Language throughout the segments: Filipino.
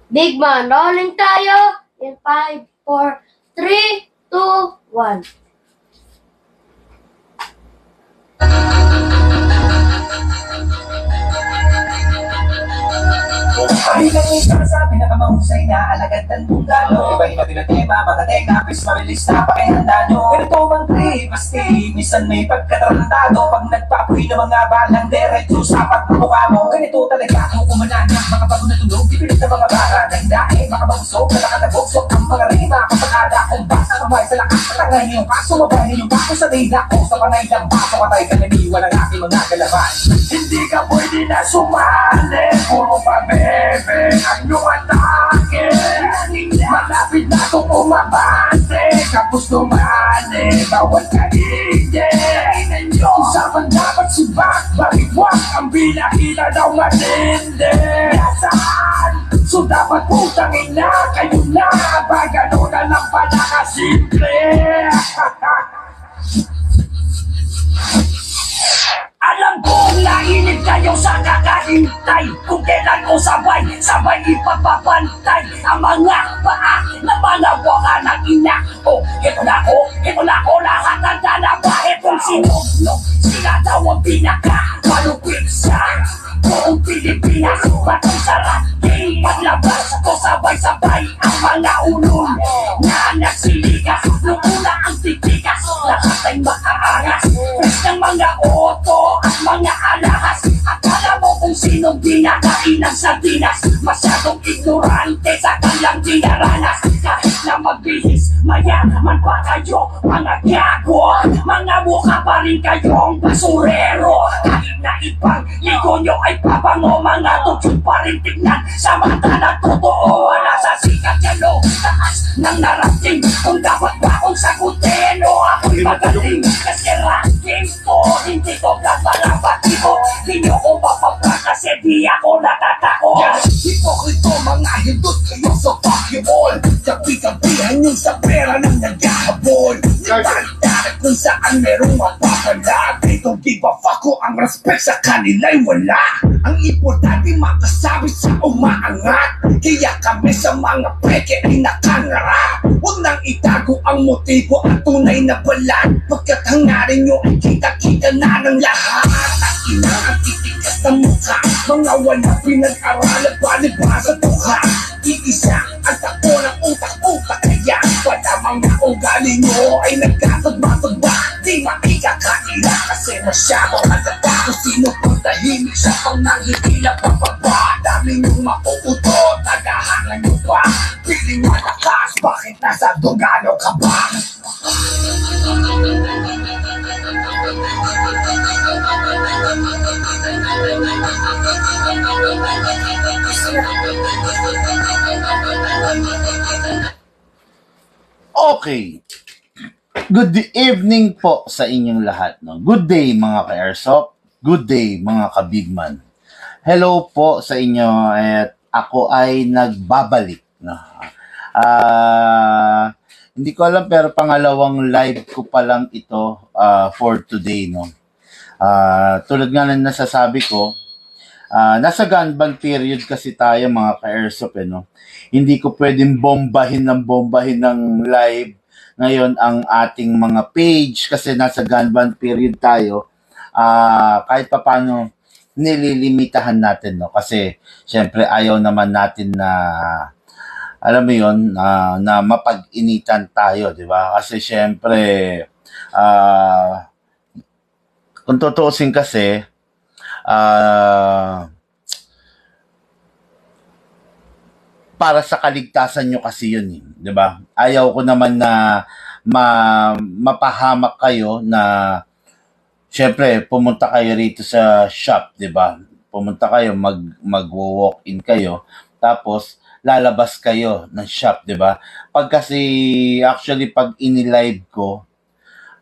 Big man, rolling tayo in 5, 4, 3, 2, 1. Ay lang isa sa pinakamahusay na alagad ng mundano. Iba-iba pinatema, mga tekapis, marilista, pakihanda nyo. Ganito mang trip, maski, minsan may pagkatarantado. Pag nagpapoy ng mga balang diretso sa pagmumukha mo. Ganito talaga kung kumanana, makabago na tunog, ipilit na mga bara. Nagdae, makabangso, kalakatabogsok ang mga rima. Kapagada kung basa kamay sa lakas, patangay yung kaso, mabahin yung bako sa dila ko. Sa panay ng baso, katay kalamiwan ang aking mga galaman. Hindi ka pwede na sumali, puro pa bebe ang iyong atake. Malapit na itong umabante, kapos tumali, bawal ka hindi. Usapan dapat subak, bakit wag ang binahila daw matindi. Nasaan? So dapat putangin na, kayo na, ba gano'n na lang pala kasimple. Alam kong nainip kayo sa kakahintay. Kung kailan ko sabay ipapapantay ang mga paa na malawakan ng ina. Oh, ito na ako, lahat handa na ba? Itong sinugnog, sila daw ang pinaka-malupit sa buong Pilipinas. Batong sarap, di paglabas ko sabay-sabay ang mga ulong na nagsilikas. Nung una ang titikas, lahat ay maaangas. Pres ng mga oto at mga alahas. Akala mo kung sinong dinakain ng sardinas. Masyadong ignorante sa kanilang dinaranas. Kahit na magbihis, mayaman pa kayo, mga gago. Mga mukha pa rin kayong basurero. Kahit na ibang ligo nyo ay pabango, mga tutsyon pa rin tignan sa mata na totoo. Nasa sikat yalo, taas ng narating. Kung dapat ba akong sagutin o ako'y magaling. Kasi ranking ko, hindi ko gagalabat ko. Di nyo ko mapapag kasi di ako natatako. Hipokrito mga hindot kayo sa basketball. Gabi-gabihan yung sa pera ng naghahabol. Nagbalita kung saan merong mapapalag. Don't give a fuck ko ang respect sa kanila'y wala. Ang importante makasabi sa umaangat. Kaya kami sa mga peke ay nakangarap. Huwag nang itago ang motibo at tunay na balat. Pagkat hangarin nyo ay kita-kita na ng lahat. Ang ina ang titigas na mukha. Mga wala pinag-aralan palibasa tukha. Iisa ang tako ng utak-utak. Kaya pala mga ugali nyo ay nagkatagba-tagba. Di makikakaila kasi masyado nagtata. Kung sino pang tahimik siya pang nangihila pababa. Dami nyo mauutot, nagahangan nyo pa. Piling malakas, bakit nasa dugano ka ba? Okay. Good evening po sa inyong lahat. No? Good day mga ka-airsoft. Good day mga ka-bigman. Hello po sa inyo at ako ay nagbabalik. No? Hindi ko alam pero pangalawang live ko pa lang ito for today. No? Tulad nga ng nasasabi ko, nasa gun ban period kasi tayo mga ka-airsoft. No? Hindi ko pwedeng bombahin ng live ngayon ang ating mga page kasi nasa gun ban period tayo. Kahit pa paano nililimitahan natin, no? Kasi syempre ayaw naman natin na alam mo yun, na mapag-initan tayo, di ba? Kasi syempre kung tutuusin kasi para sa kaligtasan nyo kasi yun, di ba? Ayaw ko naman na mapahamak kayo na syempre pumunta kayo rito sa shop, di ba? Pumunta kayo, mag-walk-in kayo, tapos lalabas kayo ng shop, di ba? Pag kasi actually pag ini-live ko,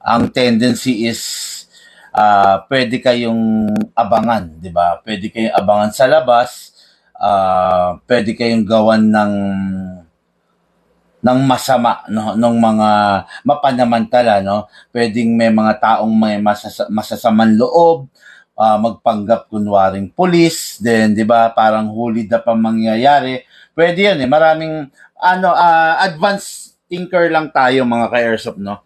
ang tendency is pwede kayong abangan, di ba? Pwede kayong abangan sa labas. Pwede kayong gawan ng masama, no, ng mga mapanamantala, no. Pwedeng may mga taong may masasamang loob magpanggap kunwaring police, then 'di ba, parang huli na pa mangyayari. Pwede 'yun eh. Maraming advanced thinker lang tayo mga ka-airsoft, no?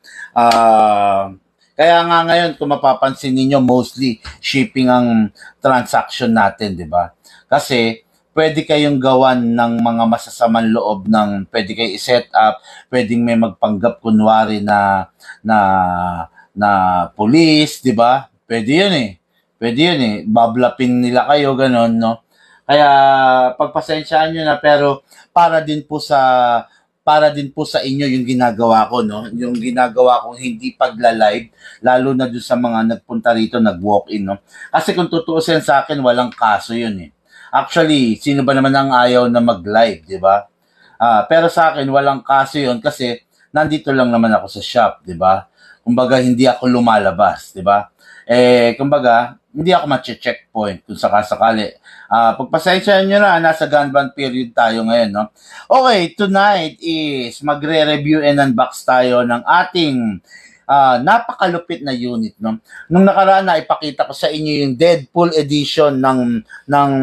Kaya nga ngayon kung mapapansin niyo mostly shipping ang transaction natin, 'di ba? Kasi pwede kayong gawan ng mga masasamang loob ng pwede kayo i-set up, pwedeng may magpanggap kunwari na na police, 'di ba? Pwede 'yun eh. Pwede 'yun eh. Bablapin nila kayo ganon, no? Kaya pagpasensyaan niyo na, pero para din po sa inyo yung ginagawa ko, no? Yung ginagawa kong hindi pagla-live, lalo na doon sa mga nagpunta rito, nag-walk-in, no? Kasi kung tutuusin sa akin, walang kaso yun eh. Actually, sino ba naman ang ayaw na mag-live, di ba? Pero sa akin, walang kaso yun kasi nandito lang naman ako sa shop, di ba? Kumbaga, hindi ako lumalabas, di ba? Kumbaga, hindi ako ma-checkpoint kung sakasakali. Pagpasensyahan nyo na, nasa gun ban period tayo ngayon, no? Okay, tonight is magre-review and unbox tayo ng ating napakalupit na unit, no? Nung nakaraan na ipakita ko sa inyo yung Deadpool edition ng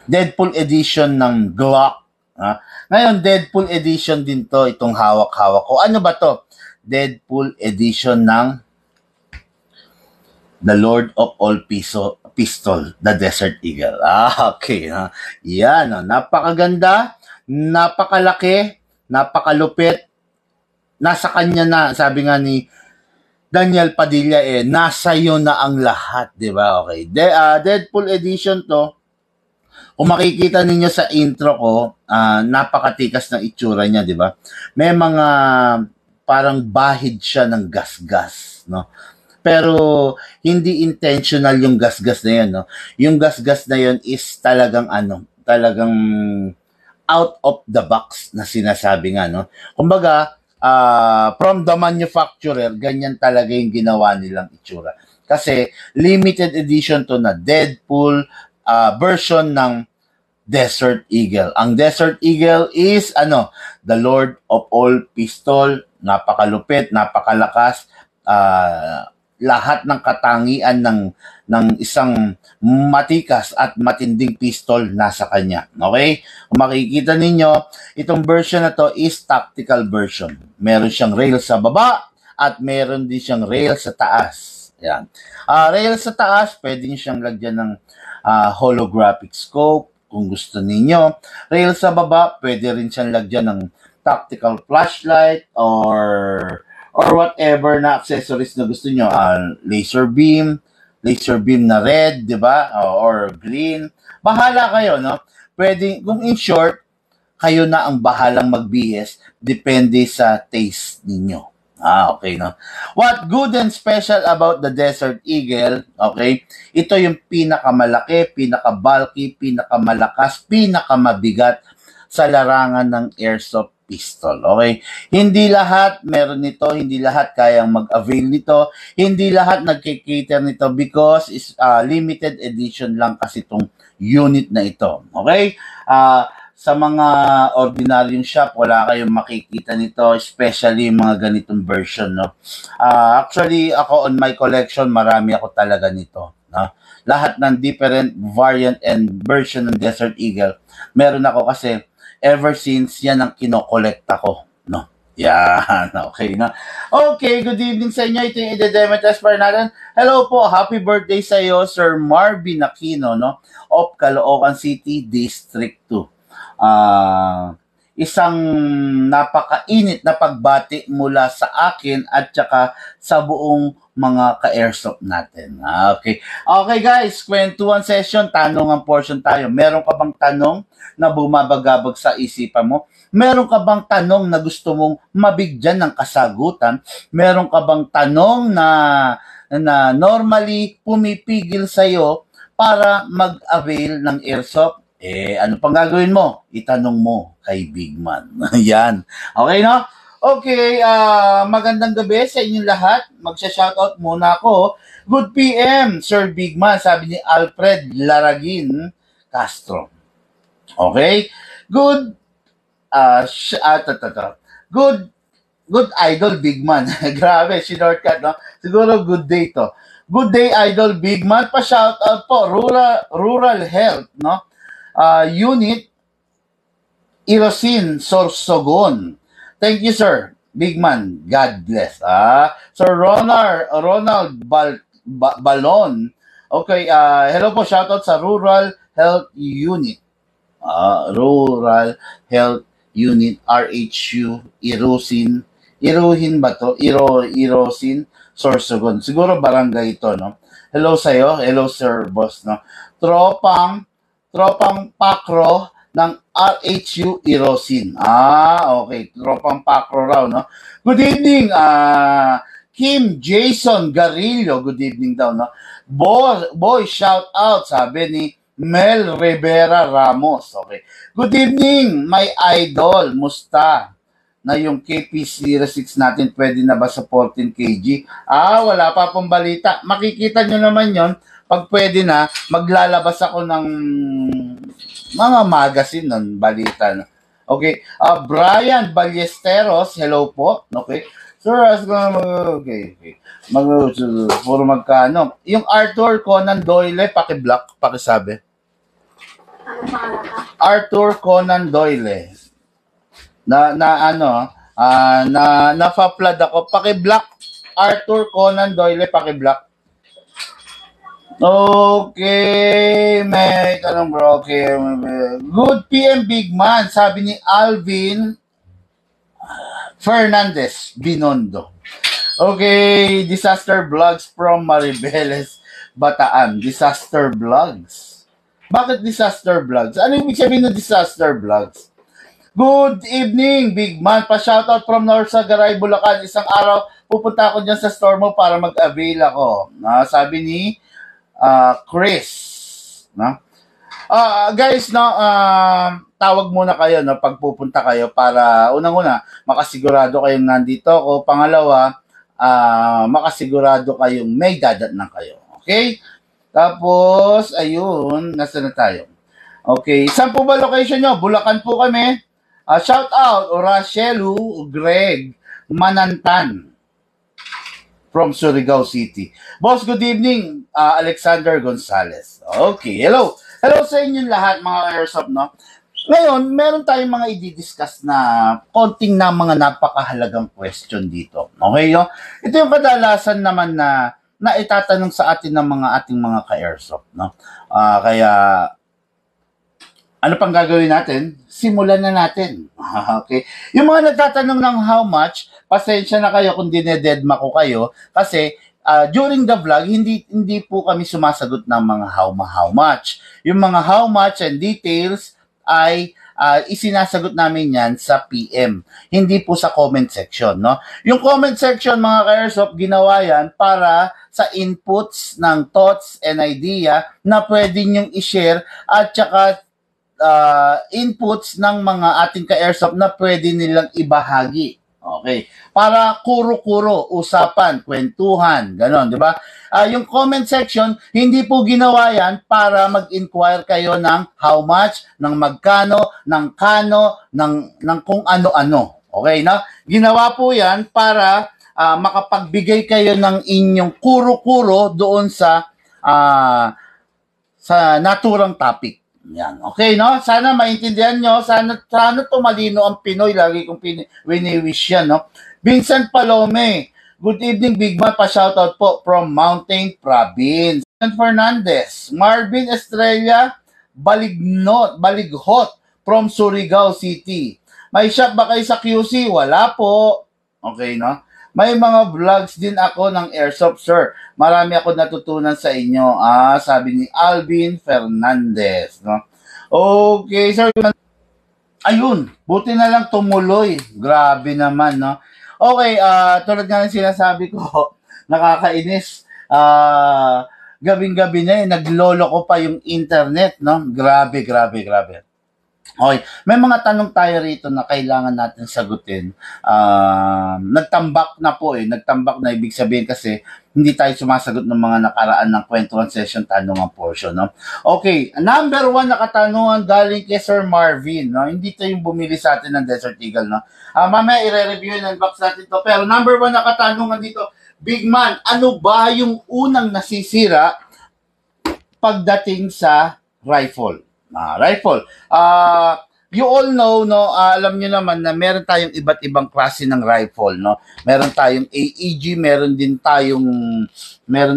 Deadpool edition ng Glock. Ngayon, Deadpool edition din to, itong hawak-hawak ko. Ano ba to? Deadpool edition ng The Lord of All Pistol, the Desert Eagle. Okay. Yan. Napakaganda, napakalaki, napakalupit. Nasa kanya na, sabi nga ni Daniel Padilla, nasa iyo na ang lahat, di ba? Okay. Deadpool edition to. Kung makikita ninyo sa intro ko, napakatikas ng itsura niya, di ba? May mga parang bahid siya ng gas-gas, no? Pero hindi intentional yung gas-gas na 'yon, no. Yung gas-gas na 'yon is talagang talagang out of the box na sinasabi nga, no. Kumbaga, from the manufacturer, ganyan talaga yung ginawa nilang itsura. Kasi limited edition to na Deadpool version ng Desert Eagle. Ang Desert Eagle is the Lord of All Pistol, napakalupit, napakalakas, lahat ng katangian ng isang matikas at matinding pistol nasa kanya. Okay? Kung makikita ninyo, itong version na to is tactical version. Meron siyang rail sa baba at meron din siyang rail sa taas. Yan. Rail sa taas, pwede nyo siyang lagyan ng holographic scope kung gusto ninyo. Rail sa baba, pwede rin siyang lagyan ng tactical flashlight or whatever na accessories na gusto nyo. Laser beam na red, di ba? Or green. Bahala kayo, no? Pwede, kung in short, kayo na ang bahalang magbihis, depende sa taste ninyo. Okay, no? What good and special about the Desert Eagle, okay? Ito yung pinakamalaki, pinakabulky, pinakamalakas, pinakamabigat sa larangan ng airsoft pistol. Okay? Hindi lahat meron nito, hindi lahat kayang mag-avail nito, hindi lahat nagkikater nito because is limited edition lang kasi itong unit na ito. Okay? Sa mga ordinaryong shop, wala kayong makikita nito, especially mga ganitong version, no? Actually, ako on my collection, marami ako talaga nito, no? Lahat ng different variant and version ng Desert Eagle, meron ako kasi ever since yan ang kinokolekta ko, no? Yan, okay na. Okay, good evening sa inyo. Ito yung i-demo test para natin. Hello po, happy birthday sa iyo, Sir Marvin Aquino, no? Of Caloocan City, District 2. Isang napakainit na pagbati mula sa akin at saka sa buong mga ka-airsoft natin. Okay. Okay guys, kwentuhan session, tanong ang portion tayo. Meron ka bang tanong na bumabagabag sa isipan mo? Meron ka bang tanong na gusto mong mabigyan ng kasagutan? Meron ka bang tanong na normally pumipigil sa'yo para mag-avail ng airsoft? Ano pang gagawin mo? Itanong mo kay Big Man. Yan. Okay, no? Okay, magandang gabi sa inyong lahat. Magsha-shoutout muna ako. Good PM, Sir Big Man, sabi ni Alfred Laragin Castro. Okay? Good Good idol, Big Man. Grabe, shortcut, no? Siguro good day to. Good day, Idol Big Man. Pa-shout out po, Rural Health, no? Unit Irosin Sorsogon. Thank you, sir. Big Man, God bless. Sir Ronald Balon. Okay, hello po, shoutout sa Rural Health Unit. Rural Health Unit, RHU, Iruhin ba to? Irosin, Sorsogon. Siguro barangay ito, no? Hello sa'yo. Hello, sir, boss, no? Tropang Pakro ng RHU Irosin. Okay. Tropang Pakro raw, no? Good evening, Kim Jason Garillo. Good evening daw, no? Boy, shout out, sabi ni Mel Rivera Ramos. Okay. Good evening, my idol. Musta? Na yung KP06 natin, pwede na ba sa 14 kg? Wala pa pong balita. Makikita nyo naman yon pag pwede na, maglalabas ako ng mga magazine nun, balita. Okay. Brian Ballesteros, hello po. Okay. Sir, okay. Puro magkano. Yung Arthur Conan Doyle, paki-block, pakisabi. Ano pangalan ka? Arthur Conan Doyle. Na-fa-flood ako. Paki-block. Arthur Conan Doyle, paki-block. Okay, may tanong bro. Okay. Good PM Big Man, sabi ni Alvin Fernandez Binondo. Okay, disaster vlogs from Maribeles, Bataan. Disaster vlogs. Bakit disaster vlogs? Ano ibig sabihin ng disaster vlogs? Good evening, Big Man. Pa-shoutout from North Sagaray, Bulacan. Isang araw, pupunta ako dyan sa store mo para mag-avail ako. Sabi ni Chris. No? Guys, no, tawag muna kayo, no, pag pupunta kayo para unang-una, makasigurado kayong nandito ako. Pangalawa, makasigurado kayong may dadatnan kayo. Okay? Tapos, ayun, nasa na tayo? Okay, saan po ba location nyo? Bulacan po kami. Shout out, Rachelu Greg Manantan from Surigao City. Boss, good evening, Alexander Gonzalez. Okay, hello. Hello sa inyong lahat, mga airsoft, no? Ngayon, meron tayong mga i-discuss na konting na mga napakahalagang question dito. Okay, no? Ito yung kadalasan naman na itatanong sa atin ng mga ating mga ka-airsoft, no? Kaya, ano pang gagawin natin? Simulan na natin. Okay? Yung mga nagtatanong ng how much, pasensya na kayo kung dinededma ko kayo kasi during the vlog, hindi po kami sumasagot ng mga how much. Yung mga how much and details ay isinasagot namin yan sa PM. Hindi po sa comment section, no? Yung comment section, mga ka-airsoft, ginawa yan para sa inputs ng thoughts and idea na pwede nyong i-share at saka inputs ng mga ating ka-airsoft na pwede nilang ibahagi. Okay. Para kuro-kuro, usapan, kwentuhan, ganon, di ba? Yung comment section, hindi po ginawa yan para mag-inquire kayo ng how much, ng magkano, ng kano, ng kung ano-ano. Okay, na? Ginawa po yan para makapagbigay kayo ng inyong kuro-kuro doon sa naturang topic. Yan. Okay, no? Sana maintindihan nyo. Sana tumalino ang Pinoy. Lagi kong wini-wish yan, no? Vincent Palome. Good evening, Big Man. Pa-shoutout po from Mountain Province. Fernandez. Marvin Estrella Balighot from Surigao City. May shop ba kayo sa QC? Wala po. Okay, no? May mga vlogs din ako ng airsoft, sir. Marami ako natutunan sa inyo. Sabi ni Alvin Fernandez, no? Okay, sir. Ayun, buti na lang tumuloy. Grabe naman, no? Okay, tulad nga ng sinasabi ko, nakakainis. Gabing-gabi na naglolo ko pa yung internet, no? Grabe. Okay, may mga tanong tayo rito na kailangan natin sagutin. Nagtambak na ibig sabihin kasi hindi tayo sumasagot ng mga nakaraan ng kwentuhan session tanungan portion, no? Okay, number 1 na katanungan galing kay Sir Marvin, no? Hindi to yung bumili sa atin ng Desert Eagle, no? Mamaya i-review and unbox natin to. Pero number 1 na katanungan dito, Big Man, ano ba yung unang nasisira pagdating sa rifle? Rifle. You all know, no, alam niyo naman na meron tayong iba't ibang klase ng rifle, no. Meron tayong AEG, meron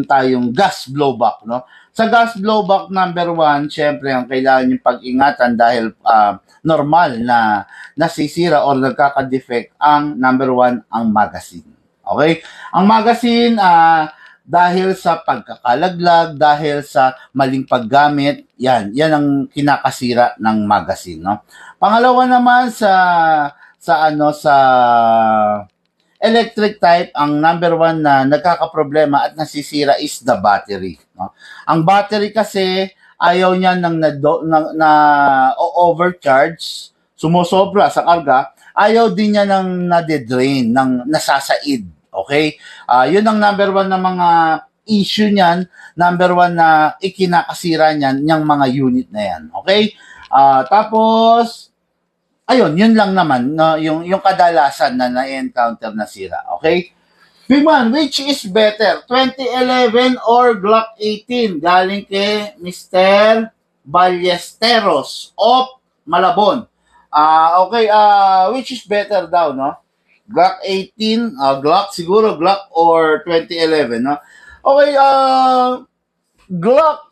tayong gas blowback, no. Sa gas blowback number 1, syempre ang kailangan yung pag-ingatan dahil normal na nasisira or nagkaka-defect ang number 1 ang magazine. Okay? Ang magazine dahil sa pagkakalaglag, dahil sa maling paggamit, yan ang kinakasira ng magazine, no. Pangalawa naman sa electric type, ang number 1 na nagkakaproblema at nasisira is the battery, no. Ang battery kasi ayaw niya na overcharge, sumusobra sa karga, ayaw din niya ng nade-drain, ng nasasaid. Okay? Yun ang number 1 na mga issue niyan, number 1 na ikinakasira niyan, yung mga unit na yan. Okay? Tapos, ayun, yun lang naman, no, yung kadalasan na na-encounter na sira. Okay? Big Man, which is better? 2011 or Glock 18? Galing kay Mr. Ballesteros of Malabon. Okay, which is better daw, no? Glock 18, Glock siguro, Glock or 2011, no? Okay, Glock,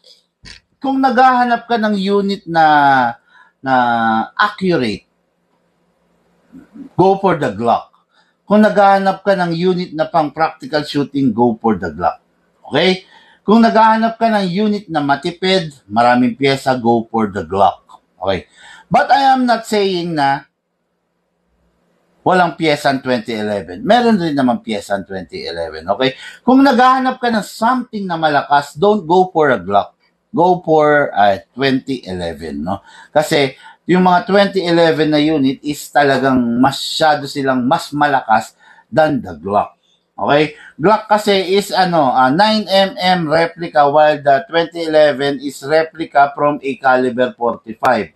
kung naghahanap ka ng unit na accurate, go for the Glock. Kung naghahanap ka ng unit na pang practical shooting, go for the Glock. Okay? Kung naghahanap ka ng unit na matipid, maraming pyesa, go for the Glock. Okay? But I am not saying na walang pyesa ang 2011. Meron rin naman pyesa ang 2011. Okay? Kung naghahanap ka ng something na malakas, don't go for a Glock. Go for 2011. No? Kasi yung mga 2011 na unit is talagang masyado silang mas malakas than the Glock. Okay? Glock kasi is 9mm replica while the 2011 is replica from a caliber 45.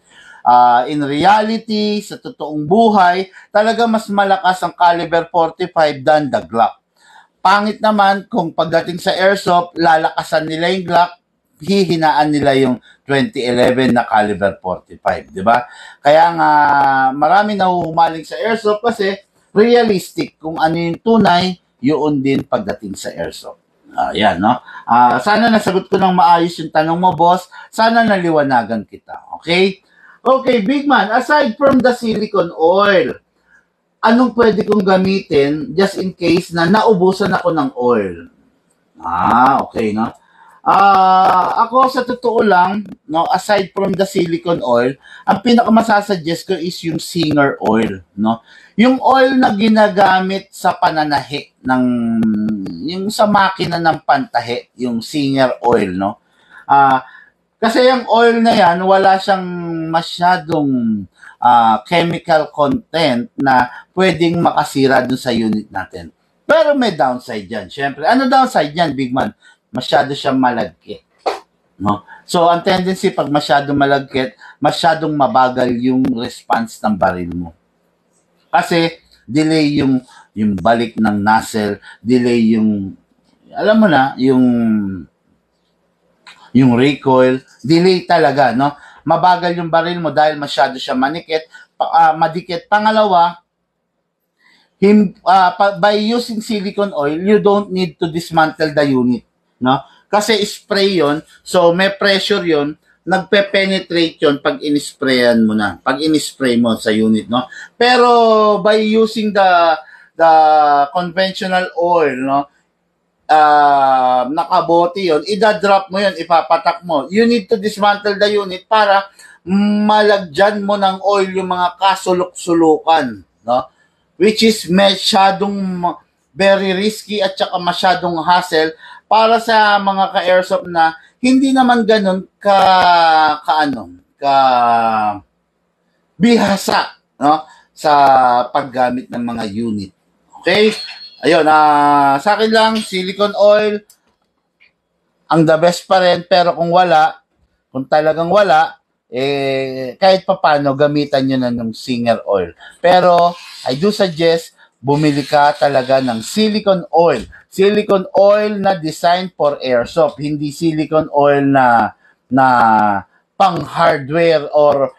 In reality, sa totoong buhay, talaga mas malakas ang caliber 45 than the Glock. Pangit naman kung pagdating sa airsoft, lalakasan nila yung Glock, hihinaan nila yung 2011 na caliber 45, di ba? Kaya nga marami nahuhumaling sa airsoft kasi realistic kung ano yung tunay, yun din pagdating sa airsoft. Yan, no? Sana nasagot ko ng maayos yung tanong mo, boss. Sana naliwanagan kita. Okay? Okay, Big Man, aside from the silicone oil, anong pwede kong gamitin just in case na naubusan ako ng oil? Okay, no? Ako sa totoo lang, no, aside from the silicone oil, ang pinakamasasuggest ko is yung Singer oil, no. Yung oil na ginagamit sa pananahi yung sa makina ng pantahi, yung Singer oil, no. Kasi yung oil na yan, wala siyang masyadong chemical content na pwedeng makasira dun sa unit natin. Pero may downside yan, syempre. Ano downside yan, Big Man? Masyado siyang malagkit. No? So, ang tendency pag masyadong malagkit, masyadong mabagal yung response ng baril mo. Kasi, delay yung balik ng nozzle, delay yung, alam mo na, yung recoil, delay talaga, no? Mabagal yung baril mo dahil masyado siya madikit. Pangalawa, by using silicone oil, you don't need to dismantle the unit. No? Kasi spray yon, so may pressure yon, nagpe-penetrate yon pag in-sprayan mo na, pag in-spray mo sa unit, no? Pero by using the conventional oil, no, nakabote yon, idadrop mo yon, ipapatak mo. You need to dismantle the unit para malagyan mo ng oil yung mga kasulok-sulukan, no? Which is masyadong very risky at saka masyadong hassle para sa mga ka-airsoft na hindi naman ganun bihasa, no, sa paggamit ng mga unit. Okay? Ayun, sa akin lang, silicone oil ang the best pa rin, pero kung talagang wala, kahit papano gamitan nyo na ng Singer oil. Pero I do suggest bumili ka talaga ng silicone oil. Silicone oil na designed for airsoft, hindi silicone oil na pang hardware or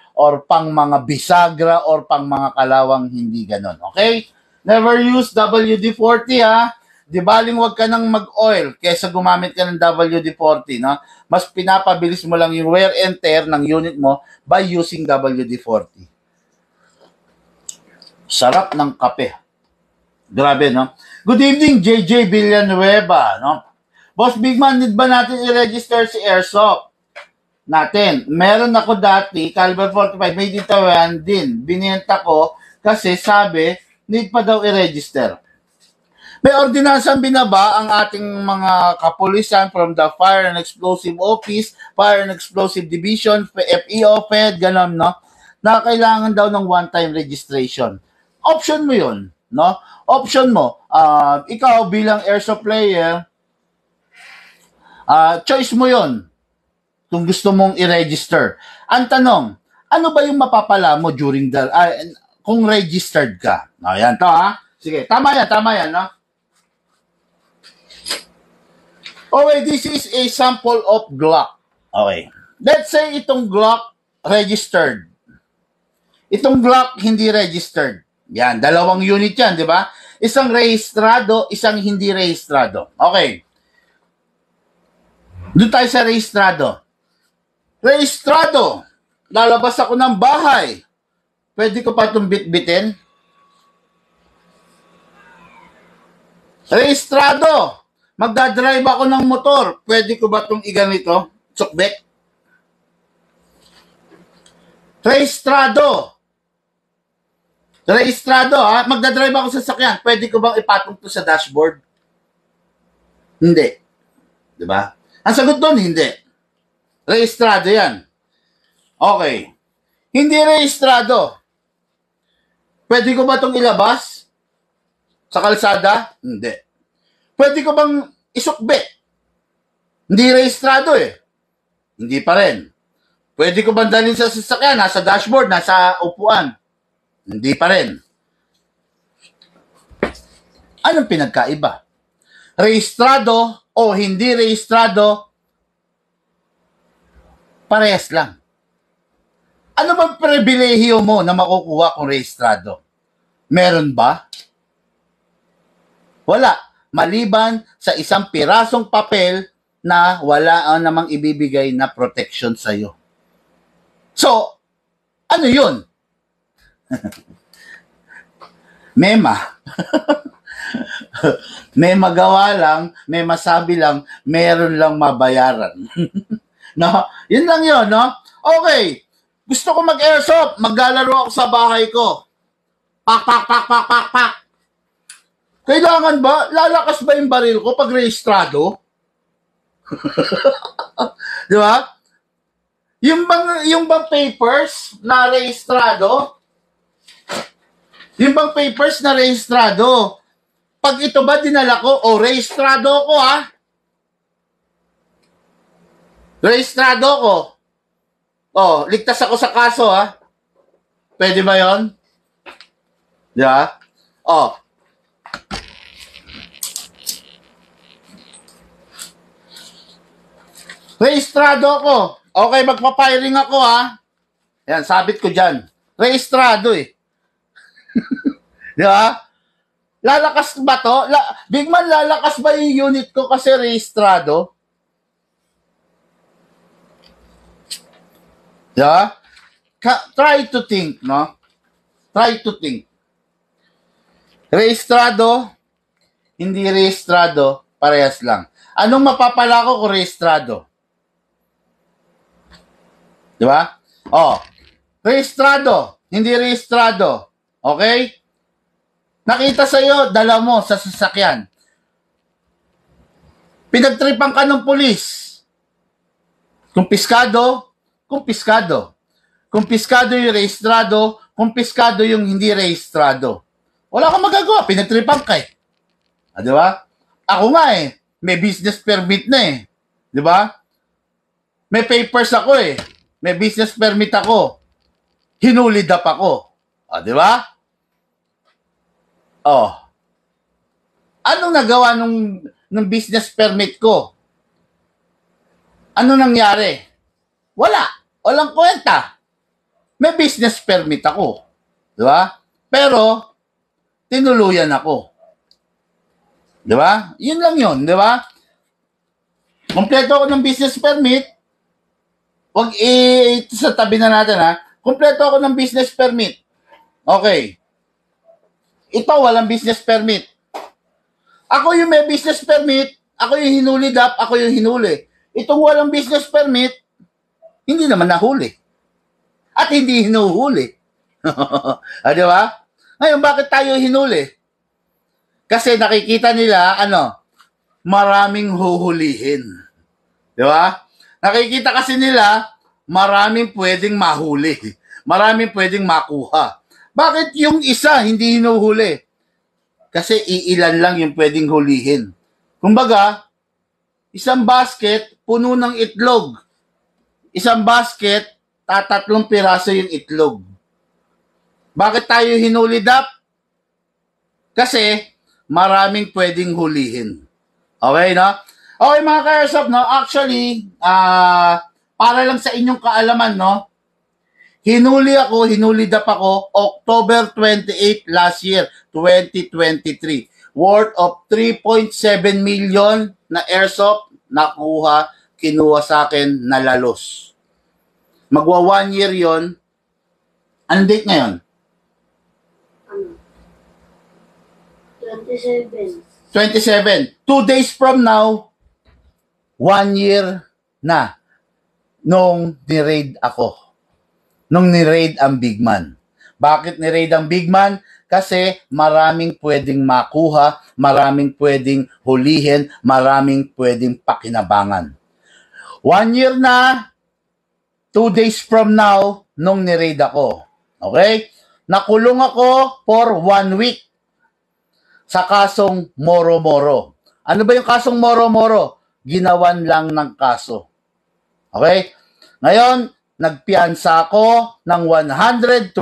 pang mga bisagra or pang mga kalawang, hindi ganon. Okay? Never use WD-40 ha. Di baling wag ka nang mag-oil kaysa gumamit ka ng WD-40, no? Mas pinapabilis mo lang yung wear and tear ng unit mo by using WD-40. Sarap ng kape. Grabe, no? Good evening, JJ Villanueva, no? Boss Bigman, need ba natin i-register si Airsoft? Natin. Meron ako dati, caliber 45, may ditawan din. Binenta ko kasi sabi, need pa daw i-register. May ordinansang binaba ang ating mga kapulisan from the Fire and Explosive Office, Fire and Explosive Division, FEO, Fed, gano'n, no? Na kailangan daw ng one-time registration. Option mo yun, no? Option mo. Ikaw bilang airsoft player, choice mo yun kung gusto mong i-register. Ang tanong, ano ba yung mapapala mo during the, kung registered ka? Ayan to, ha? Sige, tama yan, no? Okay, this is a sample of Glock. Okay. Let's say itong Glock registered. Itong Glock hindi registered. Yan, dalawang unit yan, di ba? Isang rehistrado, isang hindi rehistrado. Okay. Doon tayo sa rehistrado. Rehistrado. Lalabas ako ng bahay. Pwede ko pa itong bitbitin? Rehistrado. Magdadrive ako ng motor. Pwede ko ba itong iganito? Sukbek? Rehistrado. Rehistrado, ha? Magdadrive ako sa sakyan. Pwede ko bang ipatong to sa dashboard? Hindi. Diba? Ang sagot doon, hindi. Rehistrado yan. Okay. Hindi rehistrado. Pwede ko ba itong ilabas? Sa kalsada? Hindi. Pwede ko bang isukbe? Hindi rehistrado eh. Hindi pa rin. Pwede ko bang dalhin sa sasakyan, nasa dashboard, nasa upuan? Hindi pa rin. Anong pinagkaiba? Rehistrado o hindi rehistrado, parehas lang. Ano bang pribilehiyo mo na makukuha kung rehistrado? Meron ba? Wala. Maliban sa isang pirasong papel na wala namang ibibigay na protection sa'yo. So, ano yun? Mema. May magawa lang, may masabi lang, meron lang mabayaran. No? Yun lang yun, no? Okay. Gusto ko mag-airsoft. Maglalaro ako sa bahay ko. Pak. Kailangan ba? Lalakas ba yung baril ko pag rehistrado? Di ba? Yung bang papers na rehistrado? Yung bang papers na rehistrado? Pag ito ba dinala ko, rehistrado ko, ha? Rehistrado ko. Ligtas ako sa kaso, ha? Pwede ba yun? Di ba? Rehistrado ako. Okay, magpa-firing ako, ha? Yan, sabit ko dyan. Rehistrado, eh. Di ba? Lalakas ba to? Bigman, lalakas ba yung unit ko kasi rehistrado? Di ba? Try to think, no? Try to think. Rehistrado, hindi rehistrado, parehas lang. Anong mapapala ko kung rehistrado? Di ba? Rehistrado, hindi rehistrado. Okay? Nakita sa'yo, dala mo sa sasakyan. Pinagtripan ka ng pulis. Kumpiskado. Kumpiskado yung rehistrado, kumpiskado yung hindi rehistrado. Wala kang magagawa, pinagtripan ka eh. Di ba? Ako nga eh, may business permit na eh. Di ba? May papers ako eh. May business permit ako. Hinulid up ako. Di ba? Oh, anong nagawa nung business permit ko? Ano nangyari? Walang kwenta. May business permit ako. Di ba? Pero, tinuluyan ako. Di ba? Yun lang yun, di ba? Kompleto ako ng business permit. Huwag sa tabi na natin ha. Kompleto ako ng business permit. Okay. Ito, walang business permit. Ako yung may business permit, ako yung hinuli ako yung hinuli. Itong walang business permit, hindi naman nahuli. At hindi hinuhuli. Di ba? Ngayon, bakit tayo hinuli? Kasi nakikita nila, maraming huhulihin. Di ba? Nakikita kasi nila, maraming pwedeng mahuli. Maraming pwedeng makuha. Bakit yung isa hindi hinuhuli? Kasi iilan lang yung pwedeng hulihin. Kumbaga, isang basket, puno ng itlog. Isang basket, 3 piraso yung itlog. Bakit tayo hinuli, Dap? Kasi, maraming pwedeng hulihin. Okay, no? Okay, mga ka-airsoft, no? Actually, para lang sa inyong kaalaman, no? Hinuli Dap ako, October 28 last year, 2023. Worth of 3.7 million na airsoft, kinuha sa akin na lalos. Magwa 1 year yon. Ang date ngayon? 27. 27. 2 days from now, 1 year na nung ni-raid ako. Nung ni-raid ang Big Man. Bakit ni-raid ang Big Man? Kasi maraming pwedeng makuha, maraming pwedeng hulihin, maraming pwedeng pakinabangan. 1 year na, 2 days from now, nung ni-raid ako. Okay? Nakulong ako for 1 week sa kasong Moro-Moro. Ano ba yung kasong Moro-Moro? Ginawan lang ng kaso. Okay? Ngayon, nagpiansa ako ng 120,000.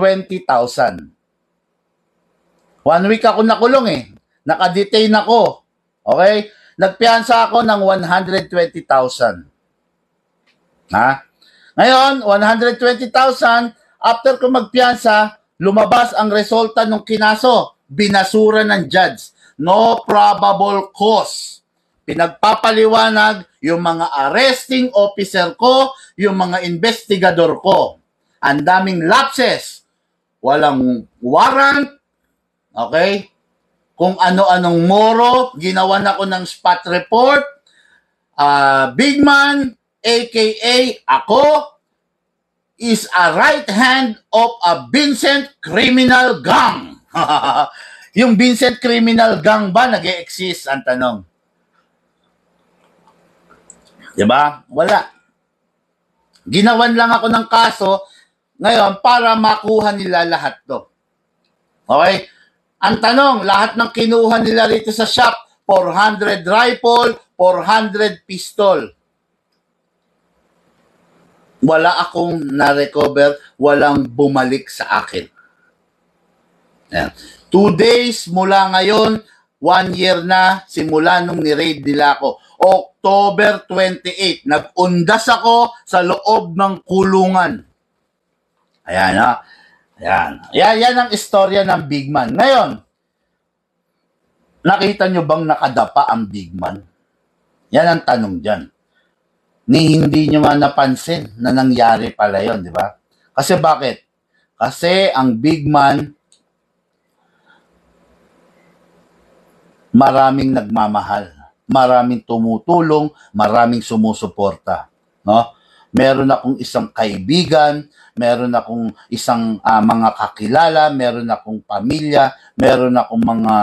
1 week ako nakulong eh. Nakadetain ako. Okay? Nagpiansa ako ng 120,000. Ha? Ngayon, 120,000, after ko magpiansa, lumabas ang resulta ng kinaso. Binasura ng judge. No probable cause. Pinagpapaliwanag yung mga arresting officer ko, yung mga investigador ko. Ang daming lapses. Walang warrant. Okay? Kung ano-anong moro, ginawan ako ng spot report. Big Man, aka ako, is a right hand of a Vincent criminal gang. Yung Vincent criminal gang ba nag-e-exist? Ang tanong. Diba? Wala. Ginawan lang ako ng kaso ngayon para makuha nila lahat to. Okay? Ang tanong, lahat ng kinuha nila rito sa shop, 400 rifle, 400 pistol. Wala akong na-recover, walang bumalik sa akin. Ayan. 2 days mula ngayon, 1 year na, simula nung ni-raid nila ako. October 28, nag-undas ako sa loob ng kulungan. Ayan ha. Yan ang istorya ng Big Man. Ngayon, nakita nyo bang nakadapa ang Big Man? Yan ang tanong dyan. Hindi nyo nga napansin na nangyari pala yun, di ba? Kasi bakit? Kasi ang Big Man, maraming nagmamahal, maraming tumutulong, maraming sumusuporta. No? Meron akong isang kaibigan, meron akong isang mga kakilala, meron akong pamilya, meron akong mga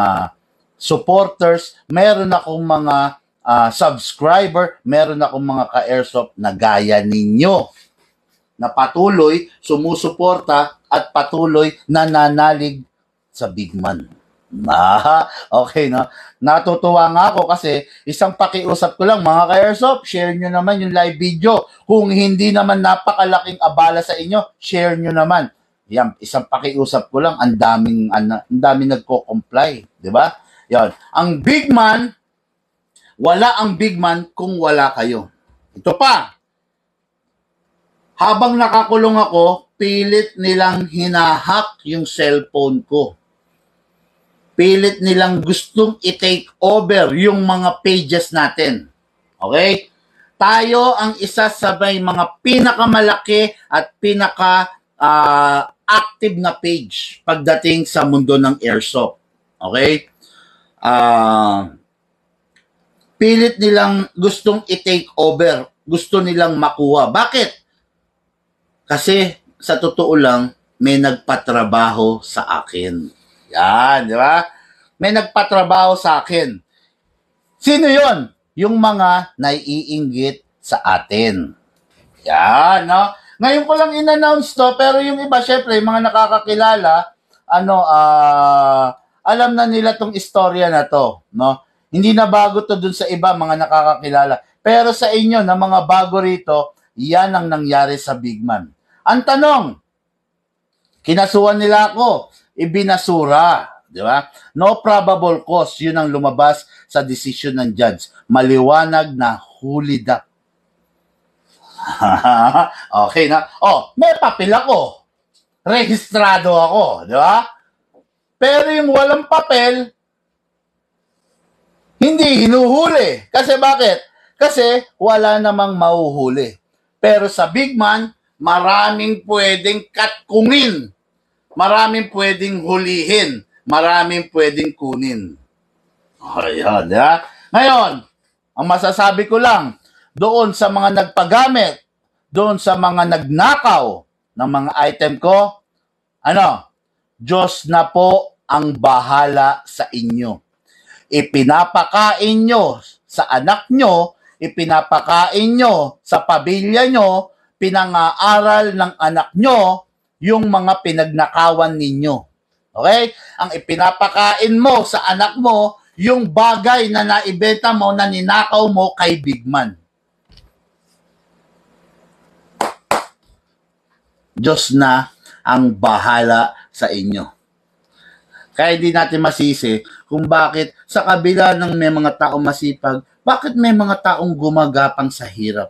supporters, meron akong mga subscriber, meron akong mga ka-airsoft na gaya ninyo na patuloy sumusuporta at patuloy nananalig sa Big Man. Okay, no? Natutuwa nga ako kasi isang pakiusap ko lang, mga ka-airsoft, share nyo naman yung live video. Kung hindi naman napakalaking abala sa inyo, share nyo naman. yan, isang pakiusap ko lang, ang daming nagko-comply, di ba? Yan. Ang big man, wala ang big man kung wala kayo. Ito pa, habang nakakulong ako, pilit nilang hinahack yung cellphone ko. Pilit nilang gustong i-take over yung mga pages natin. Okay? Tayo ang isa sa may mga pinakamalaki at active na page pagdating sa mundo ng airsoft. Okay? Pilit nilang gustong i-take over. Gusto nilang makuha. Bakit? Kasi sa totoo lang, may nagpatrabaho sa akin. Yan, di ba? May nagpatrabaho sa akin. Sino yon? Yung mga naiinggit sa atin. Yan, no? Ngayon ko lang in-announce to, pero yung iba, syempre, yung mga nakakakilala, alam na nila tong istorya na to, no? Hindi na bago to dun sa iba, mga nakakakilala. Pero sa inyo, na mga bago rito, yan ang nangyari sa Big Man. Ang tanong, kinasuhan nila ako, ibinasura, di ba? No probable cause, yun ang lumabas sa decision ng judge. Maliwanag na huli da. Okay na. Oh, may papel ako. Rehistrado ako, di ba? Pero yung walang papel, hindi hinuhuli. Kasi bakit? Kasi wala namang mauhuli. Pero sa Big Man, maraming pwedeng katkungin. Maraming pwedeng hulihin. Maraming pwedeng kunin. Ayan, di ba? Ngayon, ang masasabi ko lang, doon sa mga nagpagamit, doon sa mga nagnakaw ng mga item ko, Diyos na po ang bahala sa inyo. Ipinapakain nyo sa anak nyo, ipinapakain nyo sa pamilya nyo, pinang-aaral ng anak nyo, yung mga pinagnakawan ninyo. Okay? Ang ipinapakain mo sa anak mo, yung bagay na naibenta mo, na ninakaw mo kay Big Man. Diyos na ang bahala sa inyo. Kaya di natin masisi kung bakit sa kabila ng may mga taong masipag, bakit may mga taong gumagapang sa hirap?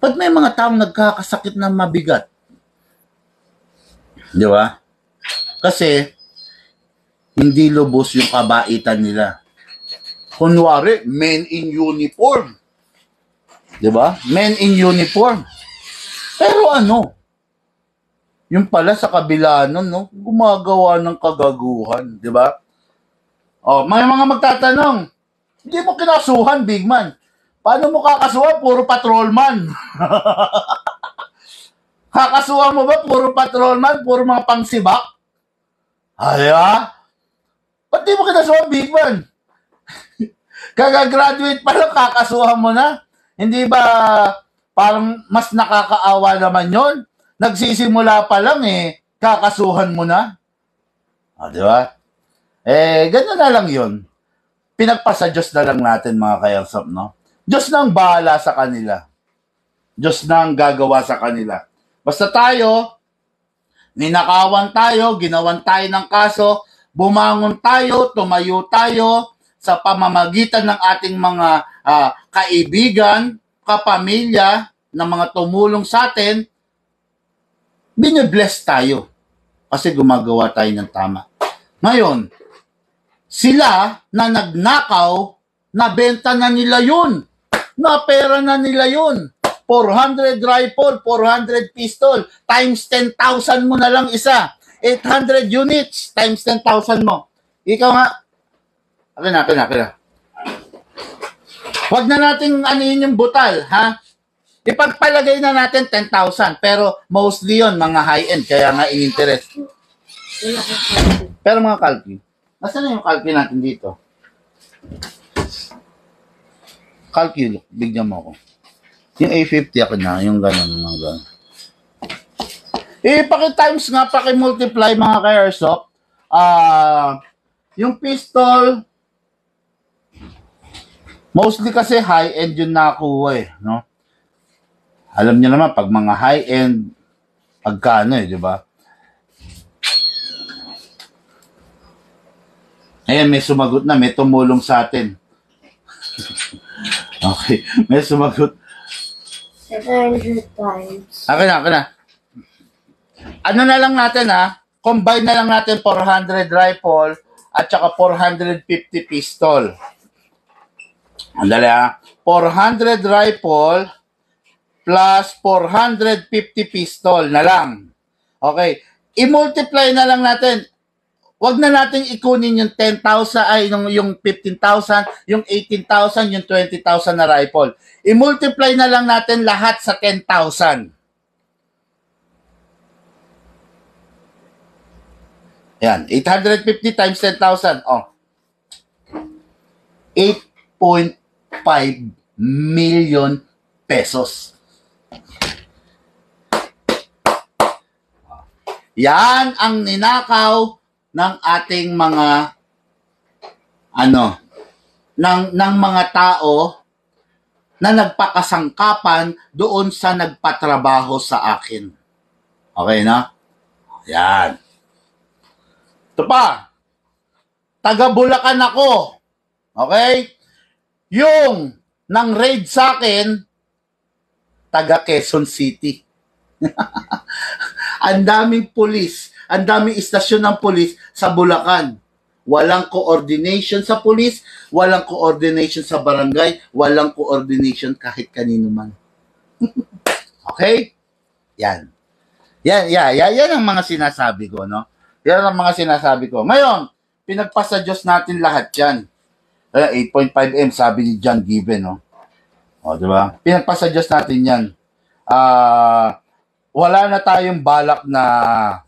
Ba't may mga taong nagkakasakit ng mabigat? Di ba? Kasi hindi lubos yung kabaitan nila. Kunwari, men in uniform. Di ba? Men in uniform. Pero yung pala sa kabila nun, no, gumagawa ng kagaguhan, di ba? Oh, may mga magtatanong, hindi mo kinasuhan, Big Man. Paano mo kakasuhan? Puro patrolman. Kakasuhan mo ba? Puro patrolman? Puro mga pangsibak? Ay, ba't di mo kinasuhan, Big Man? Kagagraduate pa lang, kakasuhan mo na? Hindi ba parang mas nakakaawa naman yon? Nagsisimula pa lang kakasuhan mo na. Di ba? Ganun na lang yun. Pinagpasa Diyos na lang natin, mga ka-airsoft, no? Diyos na ang bahala sa kanila. Diyos na ang gagawa sa kanila. Basta tayo, ninakawan tayo, ginawan tayo ng kaso, bumangon tayo, tumayo tayo sa pamamagitan ng ating mga kaibigan, kapamilya, ng mga tumulong sa atin, binibless tayo kasi gumagawa tayo ng tama. Ngayon, sila na nagnakaw, nabenta na nila yun. Napera na nila yun. 400 rifle, 400 pistol, times 10,000 mo na lang isa. 800 units, times 10,000 mo. Ikaw nga, akin na. Huwag na natin anuhin yung butal, ha? Ipagpalagay na natin 10,000, pero mostly yon mga high-end, kaya nga in-interest. Pero mga kalki, nasaan na yung kalki natin dito? Kalki, bigyan mo ako. Yung A50 ako na, yung gano'n, mga gano'n. Paki-times nga, paki-multiply mga ka-airsoft. Yung pistol, mostly kasi high-end yung nakuha no? Alam niyo naman, pag mga high-end, Magkano di ba? Ayan, may sumagot na, may tumulong sa atin. Okay, may sumagot. 700 times. Akin na. Ano na lang natin combine na lang natin 400 rifle at saka 450 pistol. Andali 400 rifle plus 450 pistol na lang. Okay, i-multiply na lang natin. Wag na nating ikunin yung 10,000 ay yung 15,000, yung 18,000, yung 20,000 na rifle. I-multiply na lang natin lahat sa 10,000. Yan, 850 times 10,000. 8.5 million pesos. Yan ang ninakaw ng ating mga ng mga tao na nagpakasangkapan doon sa nagpatrabaho sa akin. Okay na? Yan. Ito pa. Taga Bulacan ako. Okay? Yung nang raid sa akin, taga Quezon City. Ang daming pulis, ang daming istasyon ng pulis sa Bulacan. Walang coordination sa pulis, walang coordination sa barangay, walang coordination kahit kanino man. Okay? Yan. Yan ang mga sinasabi ko, no? Yan ang mga sinasabi ko. Ngayon, pinagpasa Diyos natin lahat yan. 8.5M, sabi ni John Given, no? O, di ba? Pinagpasa Diyos natin yan. Wala na tayong balak na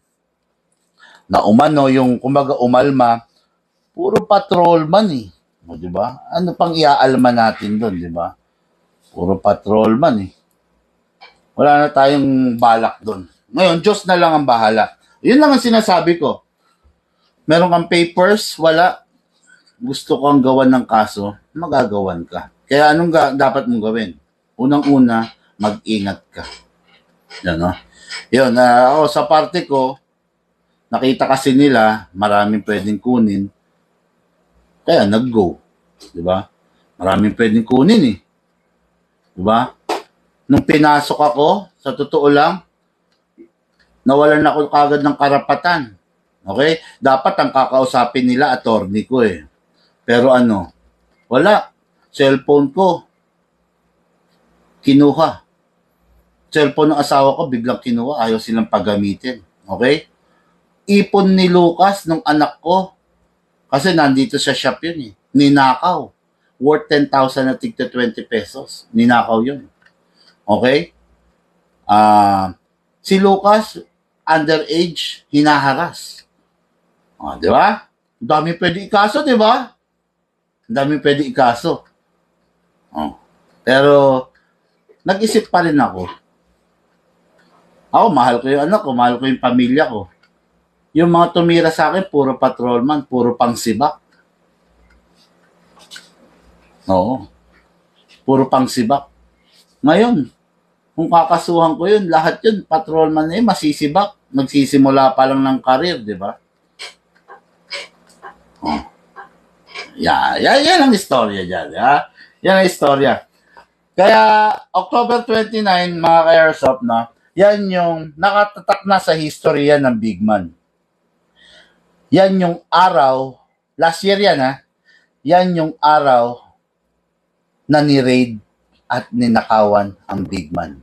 umano, yung kumbaga umalma, puro patrolman eh. O, di ba? Ano pang iaalma natin doon, di ba? Puro patrolman eh. Wala na tayong balak doon. Ngayon, Diyos na lang ang bahala. Yun lang ang sinasabi ko. Meron kang papers, wala. Gusto kang gawan ng kaso, magagawan ka. Kaya anong dapat mong gawin? Unang-una, mag-ingat ka. Yan, no? Yun, ako sa parte ko, nakita kasi nila, maraming pwedeng kunin. Kaya nag-go. Diba? Maraming pwedeng kunin eh. Diba? Nung pinasok ako, sa totoo lang, nawalan ako kagad ng karapatan. Okay? Dapat ang kakausapin nila, attorney ko eh. Pero wala. Cellphone ko, kinuha. Cellphone ng asawa ko, biglang kinuha. Ayaw silang paggamitin. Okay? Ipon ni Lucas, nung anak ko, kasi nandito sa shop yun eh. Ninakaw. Worth 10,000 na tigta 20 pesos. Ninakaw yun. Okay? Si Lucas, underage, hinaharas. Di ba? Ang dami pwede ikaso, di ba? Ang dami pwede ikaso. Pero, nag-isip pa rin ako. Ako, mahal ko yung anak ko, mahal ko yung pamilya ko. Yung mga tumira sa akin, puro patrolman, puro pangsibak. Oo. Puro pangsibak. Ngayon, kung kakasuhan ko yun, lahat yun, patrolman na yun, masisibak. Magsisimula pa lang ng karir, di ba? Yan ang istorya dyan. Yan ang istorya. Kaya, October 29, mga ka-airsoft, yan yung nakatatak na sa history yan ng Big Man. Yan yung araw, last year yan yan yung araw na ni-raid at ninakawan ang Big Man.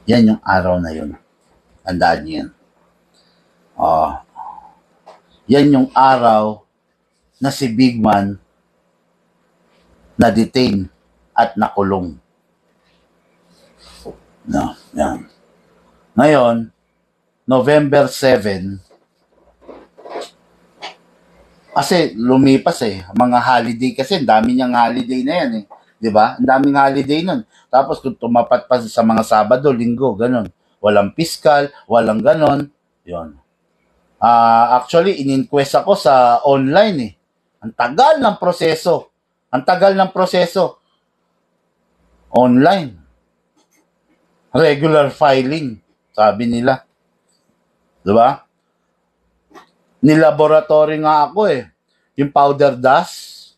Yan yung araw na yun. Tandaan niyo yan. Yan yung araw na si Big Man na-detain at nakulong. Yan. Ngayon, November 7, kasi lumipas mga holiday kasi, dami niyang holiday na yan 'di ba? Ang daming holiday nun. Tapos kung tumapat pa sa mga Sabado, Linggo, ganun. Walang piskal, walang ganon. 'Yon. Actually, in-inquest ako sa online Ang tagal ng proseso. Online. Regular filing. sabi nila. Diba? Nilaboratory nga ako eh. Yung powder dust,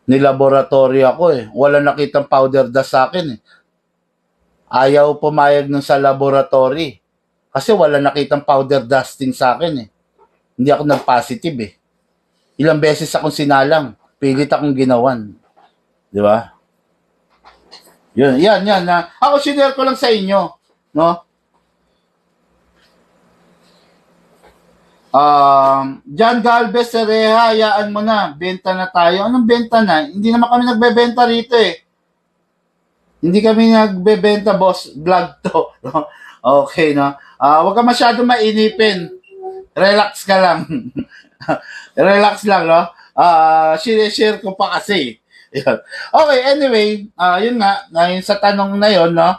nilaboratory ako eh. Wala nakitang powder dust sa akin eh. Ayaw pumayag nun sa laboratory. Kasi wala nakitang powder dusting sa akin eh. Hindi ako nag-positive eh. Ilang beses akong sinalang. Pilit akong ginawan. Di ba? Yan. Ako sinare ko lang sa inyo. No? John Galvez, Sereha, hayaan mo na. Benta na tayo. Anong benta na? Hindi naman kami nagbebenta rito eh. Hindi kami nagbebenta, boss. Vlog to. No? Okay, no? Huwag ka masyado mainipin. Relax ka lang. Relax lang, no? Share ko pa kasi. Yun. Okay, anyway, yun nga, ngayon sa tanong na yun, no?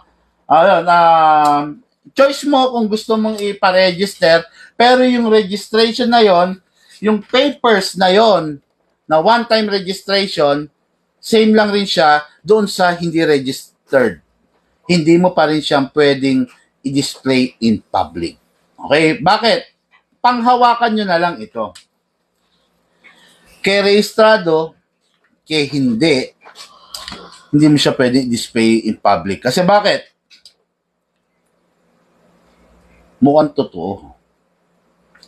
Choice mo kung gusto mong ipa-register, pero yung registration na yon, yung papers na yon, na one-time registration, same lang rin siya doon sa hindi registered. Hindi mo pa rin siyang pwedeng i-display in public. Okay, bakit? Panghawakan nyo na lang ito. Kay rehistrado, kay hindi mo siya pwedeng i-display in public. Kasi bakit? Mukhang totoo.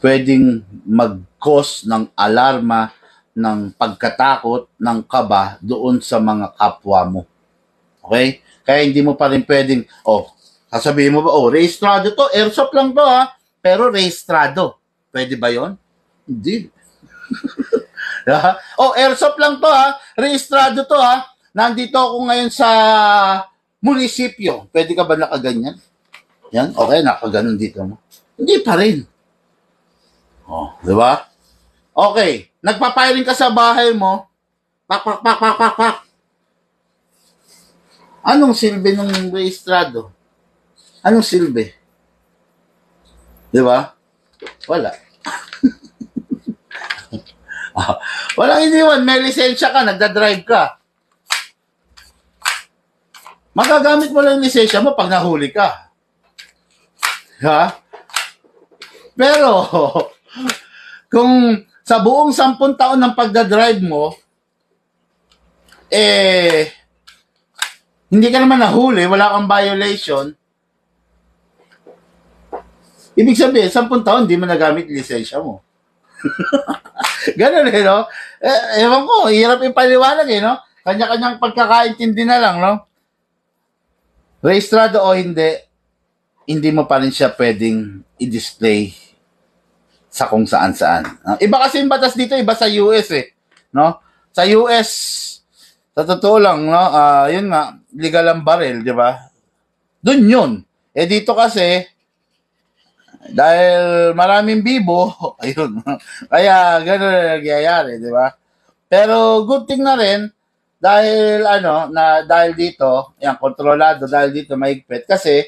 Pwedeng mag-cause ng alarma, ng pagkatakot, ng kaba doon sa mga kapwa mo. Okay? Kaya hindi mo pa rin pwedeng, sasabihin mo ba, rehistrado to, airsoft lang to ha, pero rehistrado. Pwede ba yon? Hindi. Airsoft lang to ha, rehistrado to ha, nandito ako ngayon sa munisipyo. Pwede ka ba nakaganyan? Yan, okay, nakaganon dito mo. Hindi pa rin. Di ba? Okay, nagpapiring ka sa bahay mo, pak. Anong silbi ng rehistrado? Anong silbi? Di ba? Wala. Walang iniwan, may lisensya ka, nagdadrive ka. Magagamit mo lang yung lisensya mo pag nahuli ka. Ha? Pero, kung sa buong 10 taon ng pagdadrive mo, hindi ka naman nahuli, wala kang violation, ibig sabihin, 10 taon, di mo nagamit lisensya mo. Ganun no? Ewan ko, hirap ipaliwanag no? Kanya-kanyang pagkakaintindi na lang, no? Rehistrado o hindi mo pa rin siya pwedeng i-display sa kung saan-saan. Iba kasi yung batas dito, iba sa US no? Sa US, sa totoo lang, no? Yun nga, legal ang baril, di ba? Doon yun. Dito kasi, dahil maraming bibo, ayun. Kaya gano'n na nagyayari, di ba? Pero good thing na rin, dahil dahil dito, yan, kontrolado, dahil dito mahigpit. Kasi,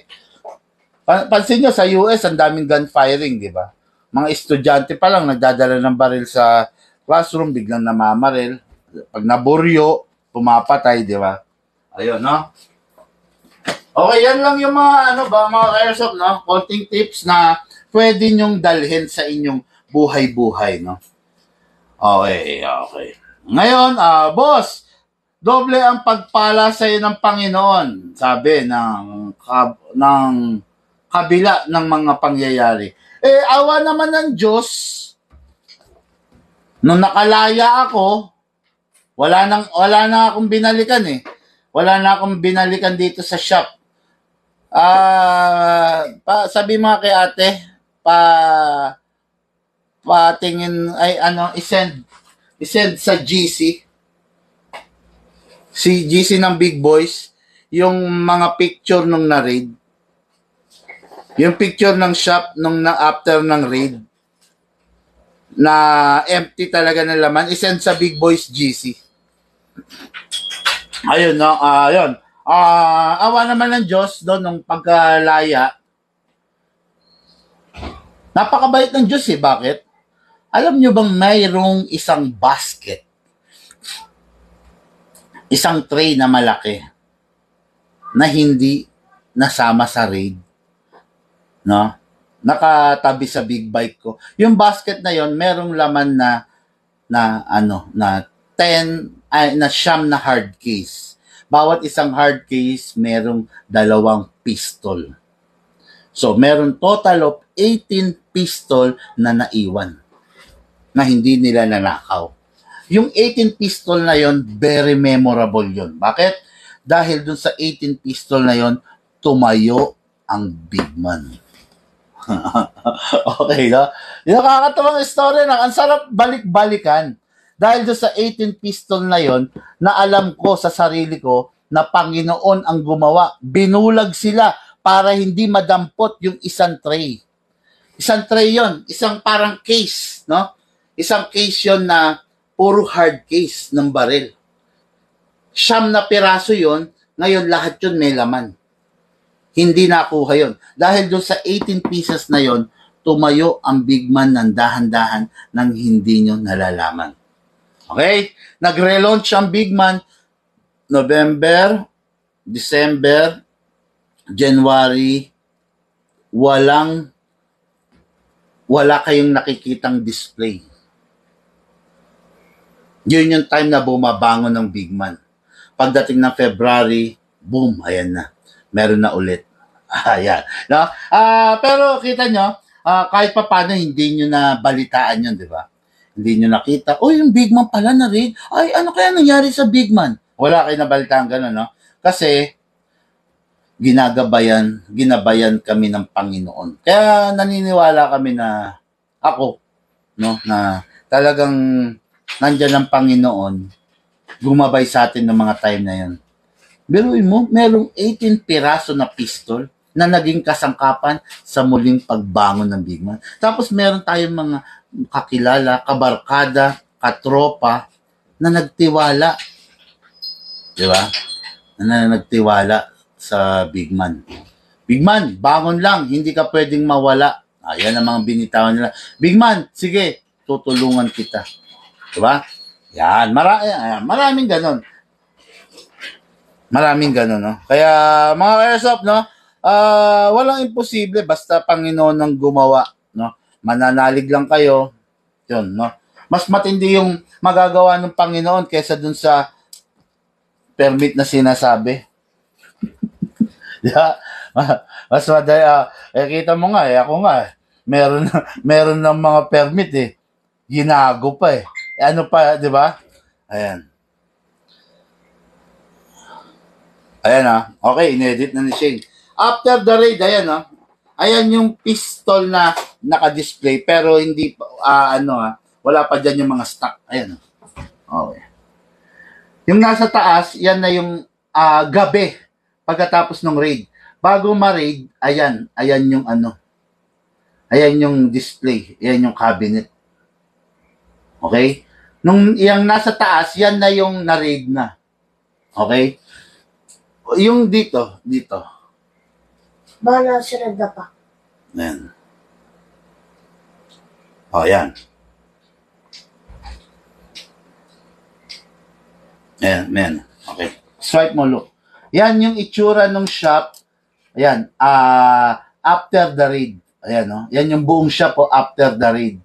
pansin nyo, sa US, ang daming gun firing, di ba? Mga estudyante pa lang, nagdadala ng baril sa classroom, biglang namamaril. Pag naburyo, pumapatay, di ba? Ayun, no? Okay, yan lang yung mga, mga airsoft, no? Konting tips na pwede nyong dalhin sa inyong buhay-buhay, no? Okay. Ngayon, boss, doble ang pagpala sa iyo ng Panginoon, sabi ng kabila ng mga pangyayari. Awa naman ng Diyos, nung nakalaya ako, wala na akong binalikan Wala na akong binalikan dito sa shop. Sabi mga kay ate, patingin i-send sa GC. Si GC ng Big Boys, yung mga picture nung na-raid. Yung picture ng shop nung after ng raid na empty talaga ng laman, i-send sa Big Boys GC. Ayun, no? Ayun. Awa naman ng Diyos doon nung pagkalaya. Napakabait ng Diyos Bakit? Alam nyo bang mayroong isang basket, isang tray na malaki na hindi nasama sa raid? no? Nakatabi sa big bike ko. Yung basket na yon, merong laman na 10 na siyam na hard case. Bawat isang hard case merong 2 pistol. So, meron total of 18 pistol na naiwan na hindi nila nanakaw. Yung 18 pistol na yon, very memorable yon. Bakit? Dahil dun sa 18 pistol na yon, tumayo ang big man. Okay, no? Yung nakakatawang story na ang sarap balik-balikan. Dahil doon sa 18 pistol na yon, na alam ko sa sarili ko na Panginoon ang gumawa. Binulag sila para hindi madampot yung isang tray. Isang tray yon, isang parang case, no? Isang case yon na puro hard case ng baril. 9 na piraso yon, ngayon lahat yon may laman. Hindi nakuha yon. Dahil doon sa 18 pieces na yon, tumayo ang big man ng dahan-dahan nang hindi nyo nalalaman. Okay? Nag-relaunch ang big man November, December, January. Wala kayong nakikitang display. Yun yung time na bumabangon ng big man. Pagdating ng February, boom, ayan na. Meron na ulit. Ayan. No? Pero kita nyo, kahit pa paano hindi nyo na balitaan yun, di ba? Hindi nyo nakita, yung big man pala na rin. Ay, ano kaya nangyari sa big man? Wala kayo nabalitaan gano'n, no? Kasi, ginabayan kami ng Panginoon. Kaya naniniwala kami na ako, no, na talagang nandyan ang Panginoon, gumabay sa atin ng mga time na yun. Biruin mo, merong 18 piraso na pistol na naging kasangkapan sa muling pagbangon ng big man. Tapos meron tayong mga kakilala, kabarkada, katropa na nagtiwala. Di ba? Na nagtiwala sa big man. Big man, bangon lang, hindi ka pwedeng mawala. Ayan ang mga binitawan nila. Big man, sige, tutulungan kita. Di ba? Yan, maraming ganon. Maraming ganon, no? Kaya, mga airsoft, no? Walang imposible, basta Panginoon ang gumawa, no? Mananalig lang kayo, yun, no? Mas matindi yung magagawa ng Panginoon kaysa dun sa permit na sinasabi. Yeah. Mas madali, kita mo nga, ako nga, meron ng mga permit, ginago pa, ano pa, di ba? Ayan. Ayan, okay, inedit na ni Shane. After the raid, ayan, ayan yung pistol na naka-display, pero hindi, wala pa dyan yung mga stock. Ayan, okay. Yung nasa taas, yan na yung gabi, pagkatapos ng raid. Bago ma-raid, ayan yung ayan yung display, ayan yung cabinet. Okay? Nung yung nasa taas, yan na yung na-raid na. Okay? Yung dito. Baka nasunod na pa. Ayan. Ayan. Ayan. Okay. Swipe mo, look. Yan yung itsura ng shop. Ayan. After the raid. Ayan, no? Yan yung buong shop, after the raid.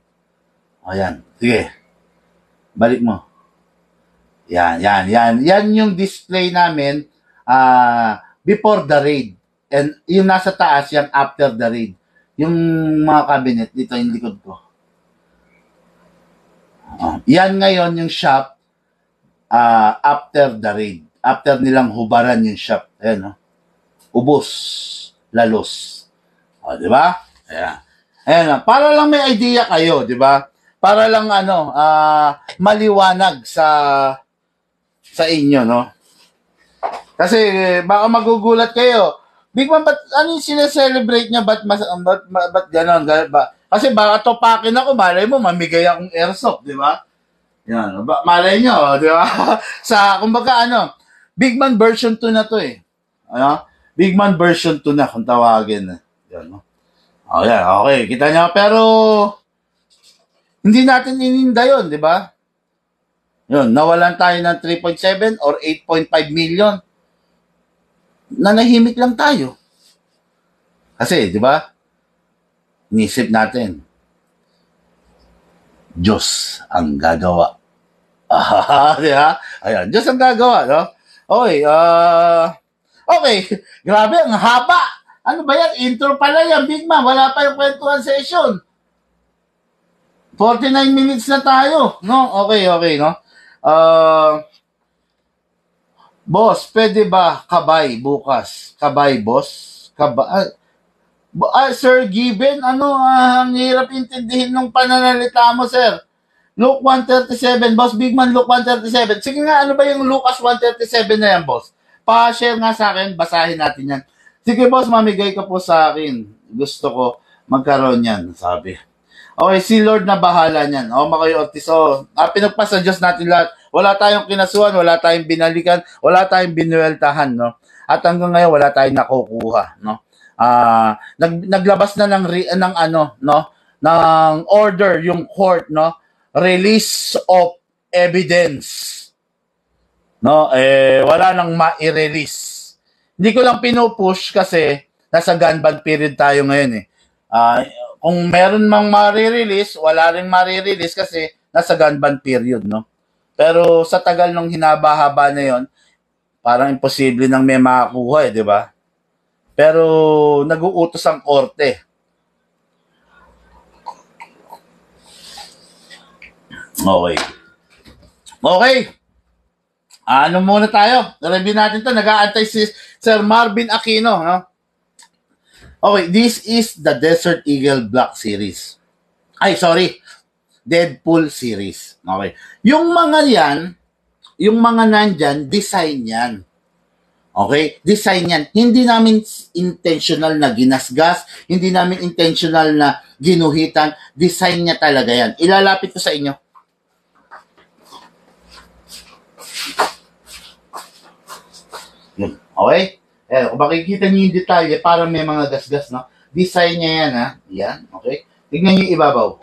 Ayan. Sige. Balik mo. Yan. Yan yung display namin before the raid. And yung nasa taas, yan after the raid. Yung mga cabinet, dito yung likod ko. Yan ngayon yung shop after the raid. After nilang hubaran yung shop. Ayan, no? Ubos. Lalos. Di ba? Ayan. Para lang may idea kayo, di ba? Para lang maliwanag sa inyo, no? Kasi baka magugulat kayo. Big man, ano yung sineselebrate niya? Ba't gano'n? Kasi baka topakin ako, malay mo, mamigay akong airsoft, di ba? Yan, malay nyo, di ba? Kumbaga Big Man version 2 na to Big Man version 2 na, kung tawagin. Yan, no? Yan, okay, kita nyo. Pero, hindi natin ininda yun, di ba? Yun, nawalan tayo ng 3.7 or 8.5 million. Nanahimik lang tayo. Kasi, di ba? Inisip natin, Diyos ang gagawa. Di ba? Ayan, Diyos ang gagawa, no? Okay, okay, grabe, ang haba. Ano ba yan? Intro pala yan, Big Man. Wala pa yung kwentuhan session. 49 minutes na tayo, no? Okay, no? Boss, pwede ba kabay bukas? Kabay, boss? Sir Given, ang hirap intindihin ng pananalita mo, sir. Luke 137, boss, Big Man, Luke 137. Sige nga, ano ba yung Lucas 137 na yan, boss? Pa-share nga sa akin, basahin natin yan. Sige, boss, mamigay ka po sa akin. Gusto ko magkaroon yan, sabi. Okay, si Lord na bahala niyan. Makoy Ortiz, pinagpasa Diyos natin lahat. Wala tayong kinasuhan, wala tayong binalikan, wala tayong binuweltahan, no? At hanggang ngayon, wala tayong nakukuha, no? Naglabas na ng order yung court, no? Release of evidence. No? Wala nang ma-release. Hindi ko lang pinupush kasi nasa gun ban period tayo ngayon, kung meron mang ma-release, wala ring ma-release kasi nasa gun ban period, no? Pero sa tagal ng hinaba-haba na yon, parang imposible nang may makakuha, di ba? Pero nag-uutos ang korte. Okay. Ano muna tayo? Review natin to. Nag-aantay si Sir Marvin Aquino, no? Okay, this is the Desert Eagle Black Series. Deadpool series. Okay. Yung mga nandyan, design yan. Okay? Design yan. Hindi namin intentional na ginasgas, hindi namin intentional na ginuhitan. Design niya talaga yan. Ilalapit ko sa inyo. Okay? Kung makikita niyo yung detalye, parang may mga gasgas, no? Design niya yan, ha? Yan, okay? Tignan niyo yung ibabaw.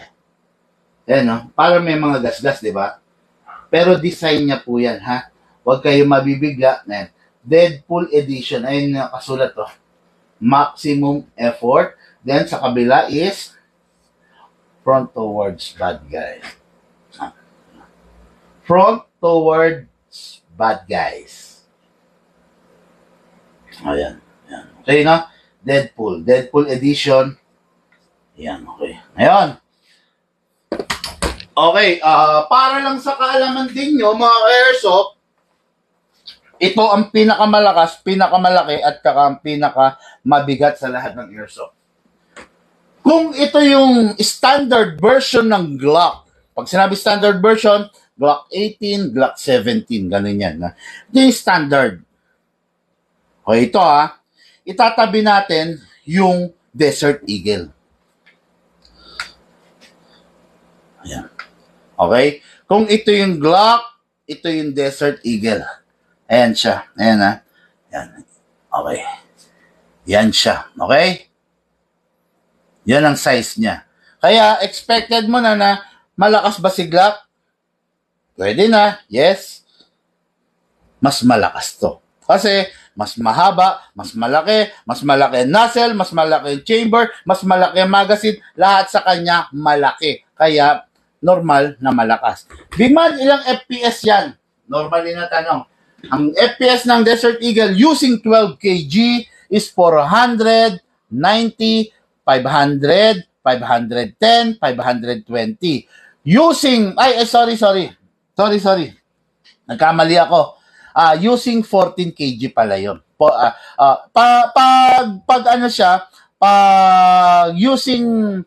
Yan, no? Parang may mga gasgas, di ba? Pero design niya po yan, ha? Huwag kayo mabibigla. Yan. Deadpool edition. Ayun na kasulat, to. Maximum effort. Then, sa kabila is front towards bad guys. Front towards bad guys. Ayan. Okay, no? Deadpool edition. Ayan, okay. Ngayon. Okay, para lang sa kaalaman din nyo, mga airsoft, ito ang pinakamalakas, pinakamalaki, at saka ang pinakamabigat sa lahat ng airsoft. Kung ito yung standard version ng Glock, pag sinabi standard version, Glock 18, Glock 17, ganun yan. Ito yung standard. O ito itatabi natin yung Desert Eagle. Ayan. Okay? Kung ito yung Glock, ito yung Desert Eagle. Ayan siya. Ayan Ayan. Okay. Yan siya. Okay? Yan ang size niya. Kaya expected mo na malakas ba si Glock? Pwede na. Yes. Mas malakas to. Kasi mas mahaba, mas malaki ang nozzle, mas malaki ang chamber, mas malaki ang magazine, lahat sa kanya malaki. Kaya, normal na malakas. Big Man, ilang FPS yan? Normally na tanong. Ang FPS ng Desert Eagle using 12 kg is 400, 90, 500, 510, 520. Using, sorry. Nagkamali ako. Using 14 kg pala yun. Pag using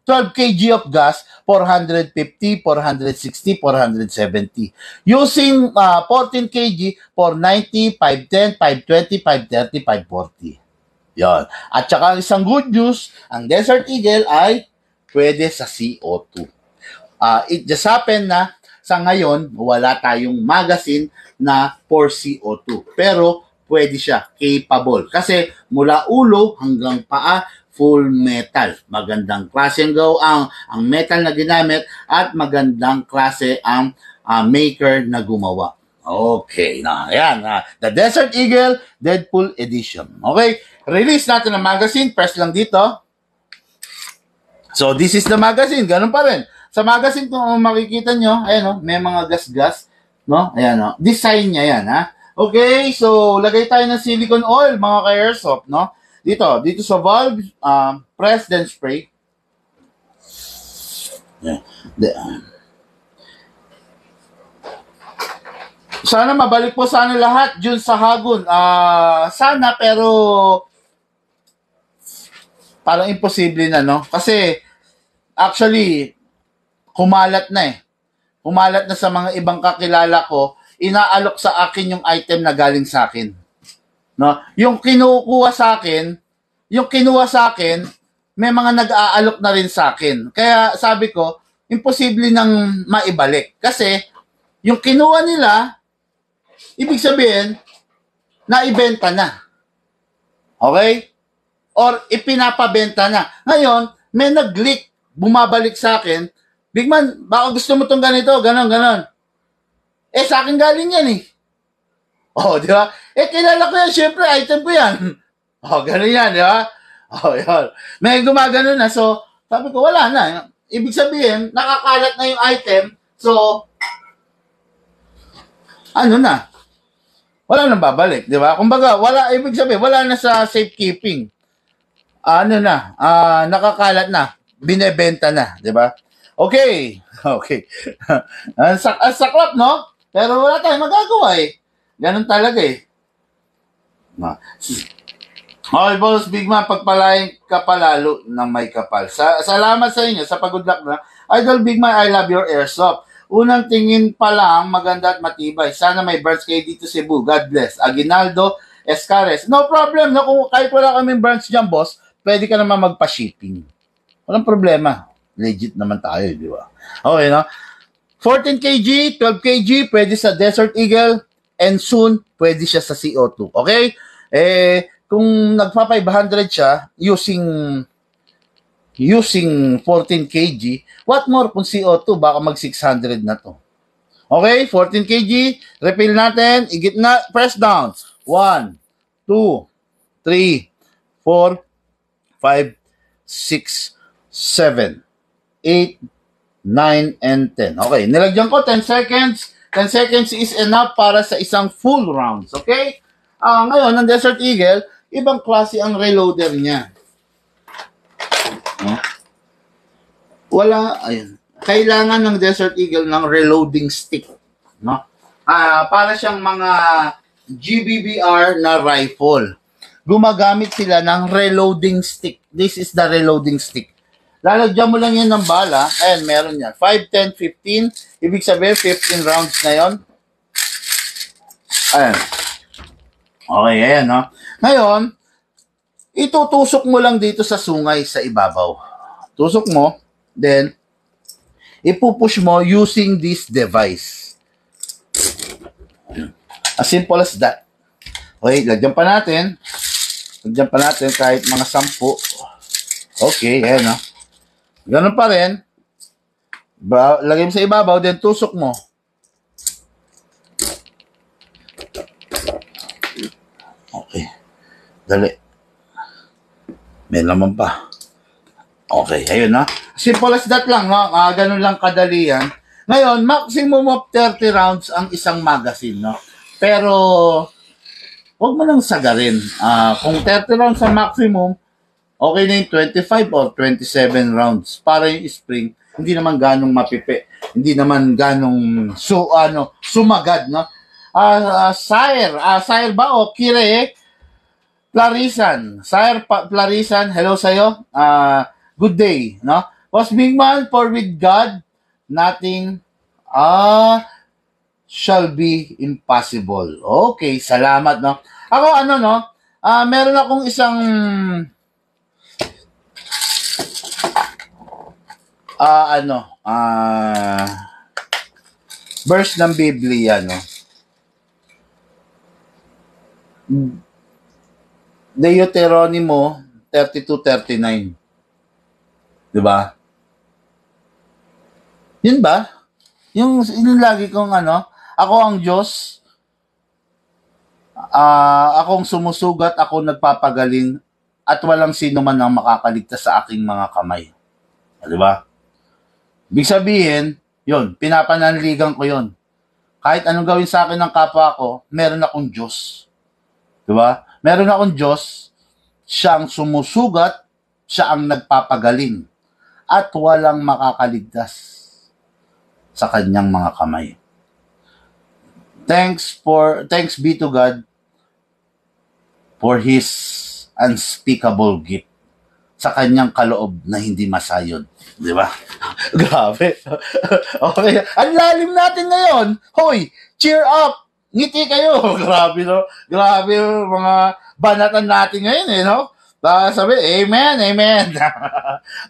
12 kg of gas, 450, 460, 470. Using 14 kg, 490, 510, 520, 530, 540. Yon. At saka ang isang good news, ang Desert Eagle ay pwede sa CO2. It just happened na sa ngayon, wala tayong magazine na for CO2. Pero, pwede siya, capable. Kasi, mula ulo hanggang paa, full metal. Magandang klase ang metal na ginamit at magandang klase ang maker na gumawa. Okay, na yan. The Desert Eagle Deadpool Edition. Okay? release natin ang magazine, press lang dito. So, this is the magazine. Ganun pa rin. Sa magazine, kung makikita nyo, ayan, oh, may mga gas-gas. No? Ayan, oh. Design niya yan, ha? Okay, so, lagay tayo ng silicone oil, mga ka-airsoft, no? Dito sa valve, press, then spray. Yeah. Sana mabalik po sana lahat dun sa Hagon. Sana, pero parang imposible na, no? Kasi, actually, kumalat na eh. Kumalat na sa mga ibang kakilala ko, inaalok sa akin yung item na galing sa akin. No? Yung kinuha sa akin, may mga nag-aalok na rin sa akin. Kaya sabi ko, imposible nang maibalik. Kasi, yung kinuha nila, ibig sabihin, naibenta na. Okay? Or ipinapabenta na. Ngayon, may nag-leak, bumabalik sa akin, Big Man, baka gusto mo itong ganito, ganon. Sa akin galing yan eh. Di ba? Kilala ko yan, syempre, item ko yan. Ganon yan, di ba? Yun. May gumagano na, so, sabi ko, wala na. Ibig sabihin, nakakalat na yung item, so, ano na? Wala nang babalik, di ba? Kumbaga, ibig sabihin, wala na sa safekeeping. Nakakalat na. Binebenta na, di ba? Okay. Ang saklap, no? Pero wala tayong magagawa eh. Ganun talaga eh. Okay, boss, Big Man, pagpalain ka palalo ng may kapal. Salamat sa inyo sa pag-good luck na. Idol Big Man, I love your airsoft. Unang tingin pa lang, maganda at matibay. Sana may birds kayo dito sa Cebu. God bless. Aguinaldo Escares. No problem, no? Kung kahit wala kaming branch dyan, boss, pwede ka naman magpa-shipping. Walang problema. Legit naman tayo, di ba? Okay, no? 14 kg, 12 kg, pwede sa Desert Eagle, and soon, pwede siya sa CO2. Okay? Kung nagpa-500 siya, using 14 kg, what more kung CO2, baka mag-600 na to. Okay? 14 kg, refill natin, igit na, press down. 1, 2, 3, 4, 5, 6, 7, 8, 9, and 10. Okay, nilagyan ko 10 seconds. 10 seconds is enough para sa isang full rounds. Okay? Ngayon, ng Desert Eagle, ibang klase ang reloader niya. Ayun. Kailangan ng Desert Eagle ng reloading stick. No? Para siyang mga GBBR na rifle. Gumagamit sila ng reloading stick. This is the reloading stick. Lalagyan mo lang yan ng bala. Ayan, meron yan. 5, 10, 15. Ibig sabihin, 15 rounds na yon. Ayan. Okay, ayan, no? Ngayon, itutusok mo lang dito sa sungay sa ibabaw. Tusok mo, then, ipupush mo using this device. As simple as that. Okay, lagyan pa natin. Kahit mga 10. Okay, ayan, no? Ganun pa rin. Lagay mo sa ibabaw, then tusok mo. Okay. Dali. May laman pa. Okay, ayun na. Simple as that lang, no? Ganun lang kadali yan. Ngayon, maximum of 30 rounds ang isang magazine, no? Pero, huwag mo lang sagarin. Kung 30 rounds ang maximum, okay na yung 25 or 27 rounds para yung spring, hindi naman ganong mapipi. Hindi naman ganong sumagad, no? Sire ba o Kire Plarisan. Sire Plarisan, hello sa'yo. Good day, no? Was Big Man, for with God, nothing shall be impossible. Okay, salamat, no? Ako, meron akong isang verse ng Biblia, no? Deuteronomy 32:39. 'Di ba? Yun ba? Yung lagi kong ako ang Diyos. Akong sumusugat, ako nagpapagaling, at walang sino man ang makakaligtas sa aking mga kamay. Di ba? Ibig sabihin, yun, pinapananligan ko yun. Kahit anong gawin sa akin ng kapwa ko, meron akong Diyos. Di ba? Meron akong Diyos, siya ang sumusugat, siya ang nagpapagaling, at walang makakaligtas sa kanyang mga kamay. Thanks be to God for His unspeakable gift sa kanyang kaloob na hindi masayod. Di ba? Grabe. Okay. Ang lalim natin ngayon. Hoy, cheer up. Ngiti kayo. Grabe, no? Grabe yung mga banatan natin ngayon, eh, no? Sabi, amen, amen.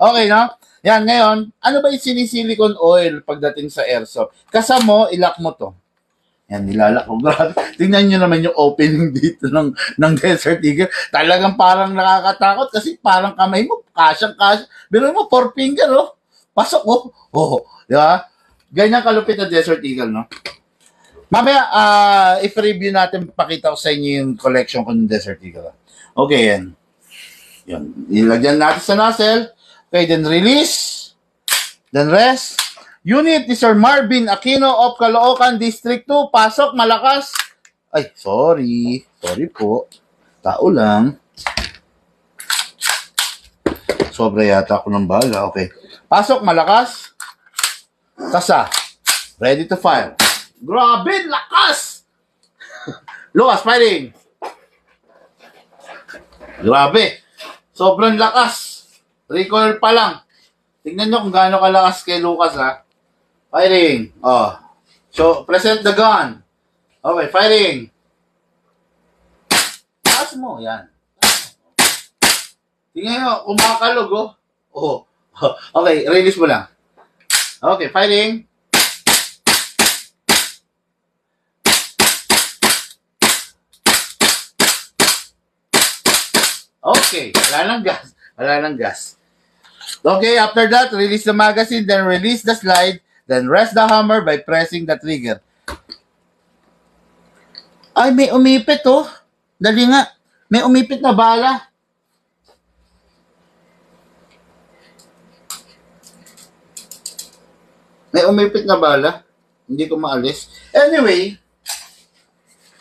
Okay, no? Yan, ngayon, ano ba yung sinisilicone oil pagdating sa airsoft? Kasama mo, ilak mo to. Yan, nilalak ko. Grabe. Tingnan nyo naman yung opening dito ng Desert Eagle. Talagang parang nakakatakot kasi parang kamay mo, kasyang-kasya. Pero mo, 4 finger, oh. Pasok, oh. Oh, di ba? Ganyan kalupit na Desert Eagle, no? Mamaya, if-review natin, pakita ko sa inyo yung collection ko ng Desert Eagle. Okay, yan. Yan. Ilagyan natin sa nozzle. Okay, then release. Then rest. Unit ni Sir Marvin Aquino of Caloocan District 2. Pasok, malakas. Ay, sorry. Sorry po. Tao lang. Sobra yata ako ng bala. Okay. Pasok, malakas. Tasa. Ready to fire. Grabe, lakas! Lukas, firing. Grabe. Sobrang lakas. Recoil pa lang. Tignan nyo kung gaano kalakas kay Lucas, ha. Firing. Oh. So, present the gun. Okay, firing. Taas mo, yan. Tingnan nyo, kumakalog, oh. Oh. Okay, release mo lang. Okay, firing. Okay, wala nang gas. Wala nang gas. Okay, after that, release the magazine, then release the slide, then rest the hammer by pressing the trigger. Ay, may umipit, oh. Dali nga. May umipit na bala. May umipit na bala. Hindi ko maalis. Anyway,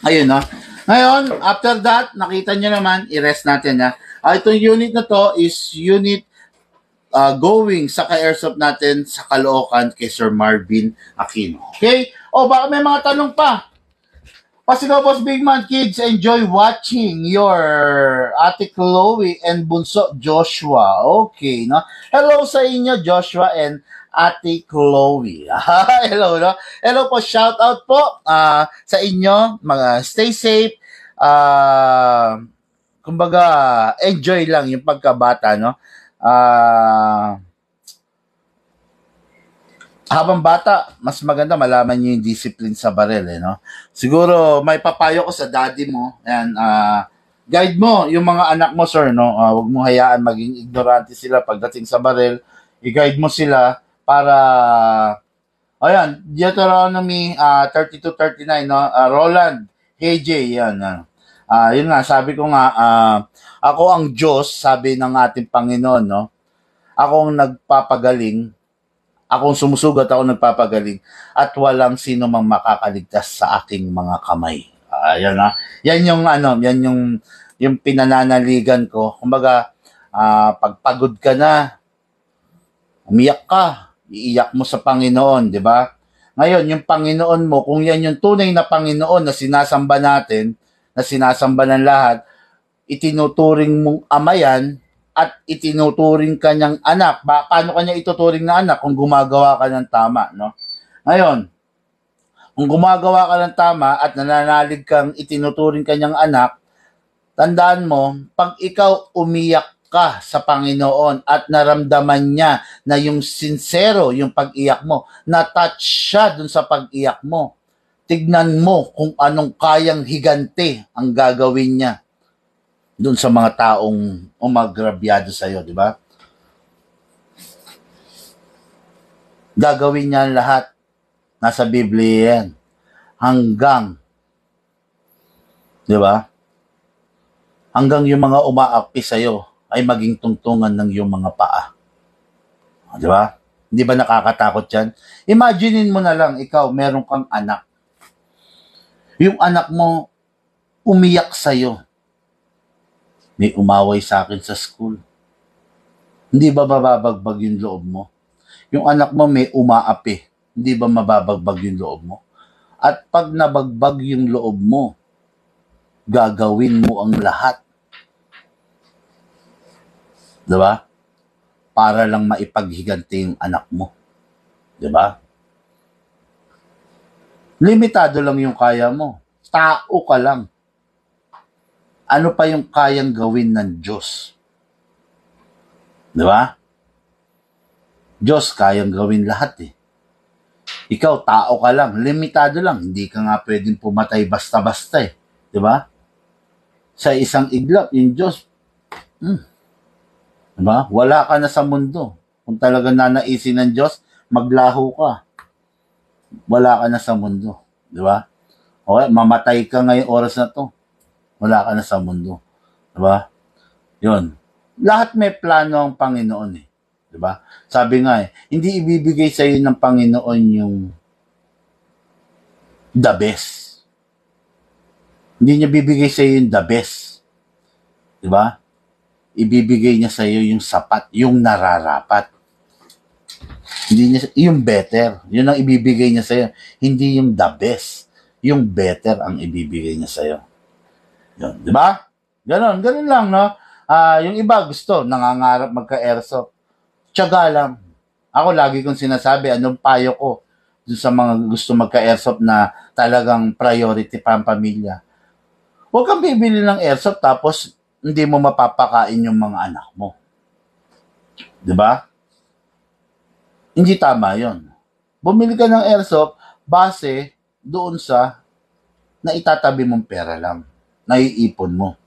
ayun, no. Ngayon, after that, nakita nyo naman, i-rest natin, ha. Itong unit na to is unit going sa ka-airsoft natin sa Caloocan kay Sir Marvin Aquino. Okay? O, baka may mga tanong pa. Pasigaw, Boss Big Man, kids, enjoy watching your Ate Chloe and Bunso Joshua. Okay, no? Hello sa inyo, Joshua and Ate Chloe. Hello, no? Hello po, shout out po sa inyo. Mga stay safe. Kumbaga, enjoy lang yung pagkabata, no? Habang bata, mas maganda malaman niyo yung discipline sa baril, eh, no? Siguro, may papayo ko sa daddy mo. Ayan, guide mo yung mga anak mo, sir, no? Huwag mo hayaan maging ignorante sila pagdating sa baril. I-guide mo sila para, ayan, Deuteronomy 32:39, no? Roland, KJ, yan. Yun nga, sabi ko nga, ako ang Diyos, sabi ng ating Panginoon, no? Ako ang nagpapagaling, ako ang sumusugat, ako nagpapagaling, at walang sino mang makakaligtas sa aking mga kamay. Yan, ha? Yan yung, yan yung pinananaligan ko. Kumbaga, pagpagod ka na, umiyak ka, iiyak mo sa Panginoon, di ba? Ngayon, yung Panginoon mo, kung yan yung tunay na Panginoon na sinasamba natin, na sinasamba ng lahat, itinuturing mong ama yan at itinuturing kanyang anak. Paano kanya ituturing na anak kung gumagawa ka ng tama, no? Ngayon, kung gumagawa ka ng tama at nananalig kang itinuturing kanyang anak, tandaan mo, pag ikaw umiyak ka sa Panginoon at naramdaman niya na yung sincero, yung pag-iyak mo, na-touch siya dun sa pag-iyak mo, tignan mo kung anong kayang higante ang gagawin niya dun sa mga taong umagrabyado sa'yo, di ba? Gagawin niya ang lahat. Nasa Biblia yan. Hanggang Di ba? Hanggang yung mga umaapi sa'yo ay maging tungtungan ng yung mga paa. Di ba? Hindi ba nakakatakot yan? Imaginein mo na lang, ikaw, meron kang anak. Yung anak mo, umiyak sa'yo. May umaway sa akin sa school. Hindi ba mababagbag yung loob mo? Yung anak mo may umaapi. Hindi ba mababagbag yung loob mo? At pag nabagbag yung loob mo, gagawin mo ang lahat. Diba? Para lang maipaghiganti yung anak mo. Diba? Limitado lang yung kaya mo. Tao ka lang. Ano pa yung kayang gawin ng Diyos? Diba? Diyos, kayang gawin lahat eh. Ikaw, tao ka lang. Limitado lang. Hindi ka nga pwedeng pumatay basta-basta eh. Diba? Sa isang iglap, yung Diyos, diba? Wala ka na sa mundo. Kung talagang nanaisin ng Diyos, maglaho ka. Wala ka na sa mundo. Diba? Okay, mamatay ka ngayong oras na to. Wala ka na sa mundo. Diba? Yun. Lahat may plano ang Panginoon eh. Diba? Sabi nga eh, hindi ibibigay sa iyo ng Panginoon yung the best. Hindi niya bibigay sa iyo yung the best. Diba? Ibibigay niya sa iyo yung sapat, yung nararapat. Hindi niya, yung better. Yun ang ibibigay niya sa iyo. Hindi yung the best. Yung better ang ibibigay niya sa iyo. Yun, di ba? Ganon lang, no? Yung iba gusto, nangangarap magka-airsoft. Tiyaga lang. Ako lagi kong sinasabi, anong payo ko dun sa mga gusto magka-airsoft na talagang priority pa ang pamilya. Huwag kang bibili ng airsoft tapos hindi mo mapapakain yung mga anak mo. Di ba? Hindi tama yon. Bumili ka ng airsoft base doon sa naitatabi mong pera lang. Naiipon mo.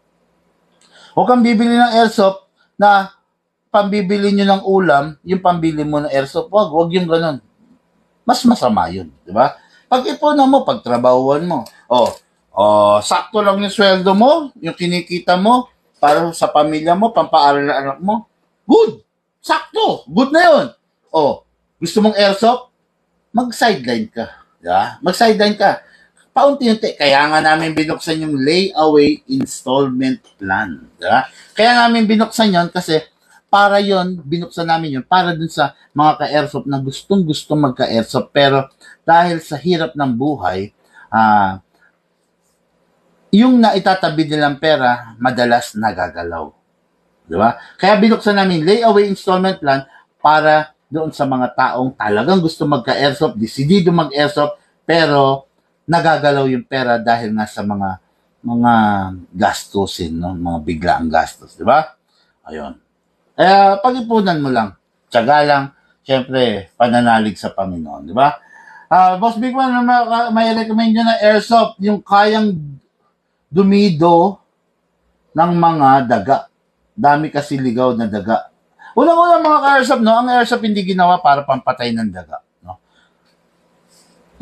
Huwag kang bibili ng airsoft na pambibili nyo ng ulam, yung pambili mo ng airsoft. Huwag yung ganun. Mas masama yun. Di ba? Pag-ipunan mo, pagtrabahuan mo. Sakto lang yung sweldo mo, yung kinikita mo, para sa pamilya mo, pampaaral ng anak mo. Good. Sakto. Good na yun. Gusto mong airsoft? Mag-sideline ka. Diba? Mag-sideline ka. Paunti-unti. Kaya nga namin binuksan yung layaway installment plan. Diba? Kaya namin binuksan yon kasi para yon, binuksan namin yon para dun sa mga ka-airsoft na gustong-gusto magka-airsoft. Pero dahil sa hirap ng buhay, yung naitatabi nilang pera, madalas nagagalaw. Diba? Kaya binuksan namin layaway installment plan para doon sa mga taong talagang gusto magka-airsoft, decidido mag-airsoft, pero nagagalaw yung pera dahil nga sa mga gastusin, no? Mga biglaang gastos, di ba? Ayun. Kaya pag-ipunan mo lang, tiyaga lang, syempre, pananalig sa Panginoon, di ba? Boss Big Man, may recommend nyo na airsoft, yung kayang dumido ng mga daga. Dami kasi ligaw na daga. Unang-unang mga ka-airsoft, no? Ang airsoft hindi ginawa para pampatay ng daga, no?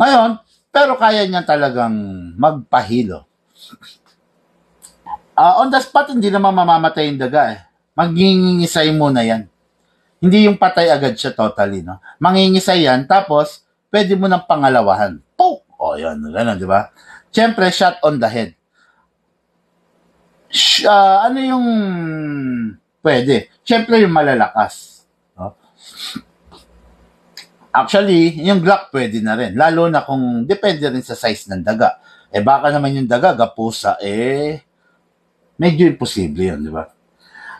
Ngayon, pero kaya niya talagang magpahilo. On the spot, hindi naman mamamatay yung daga eh. Mangingisay muna yan. Hindi yung patay agad siya totally, no? Mangingisay yan, tapos, pwede mo nang pangalawahan. Poke! Yan, gano'n, di ba? Siyempre, shot on the head. Ano yung pwede? Siyempre, yung malalakas. No? Actually, yung Glock pwede na rin. Lalo na kung depende rin sa size ng daga. Baka naman yung daga, gapusa, medyo imposible yun, di ba?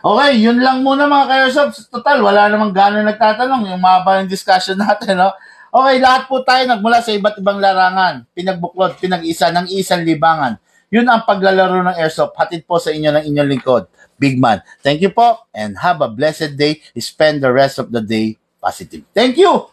Okay, yun lang muna mga ka-airsoft. Total, wala namang gano'n nagtatanong. Yung mahaba yung discussion natin, no? Okay, lahat po tayo nagmula sa iba't ibang larangan. Pinagbuklod, pinag-isa ng isang libangan. Yun ang paglalaro ng airsoft. Hatid po sa inyo ng inyong lingkod, Big Man. Thank you po and have a blessed day. Spend the rest of the day positive. Thank you!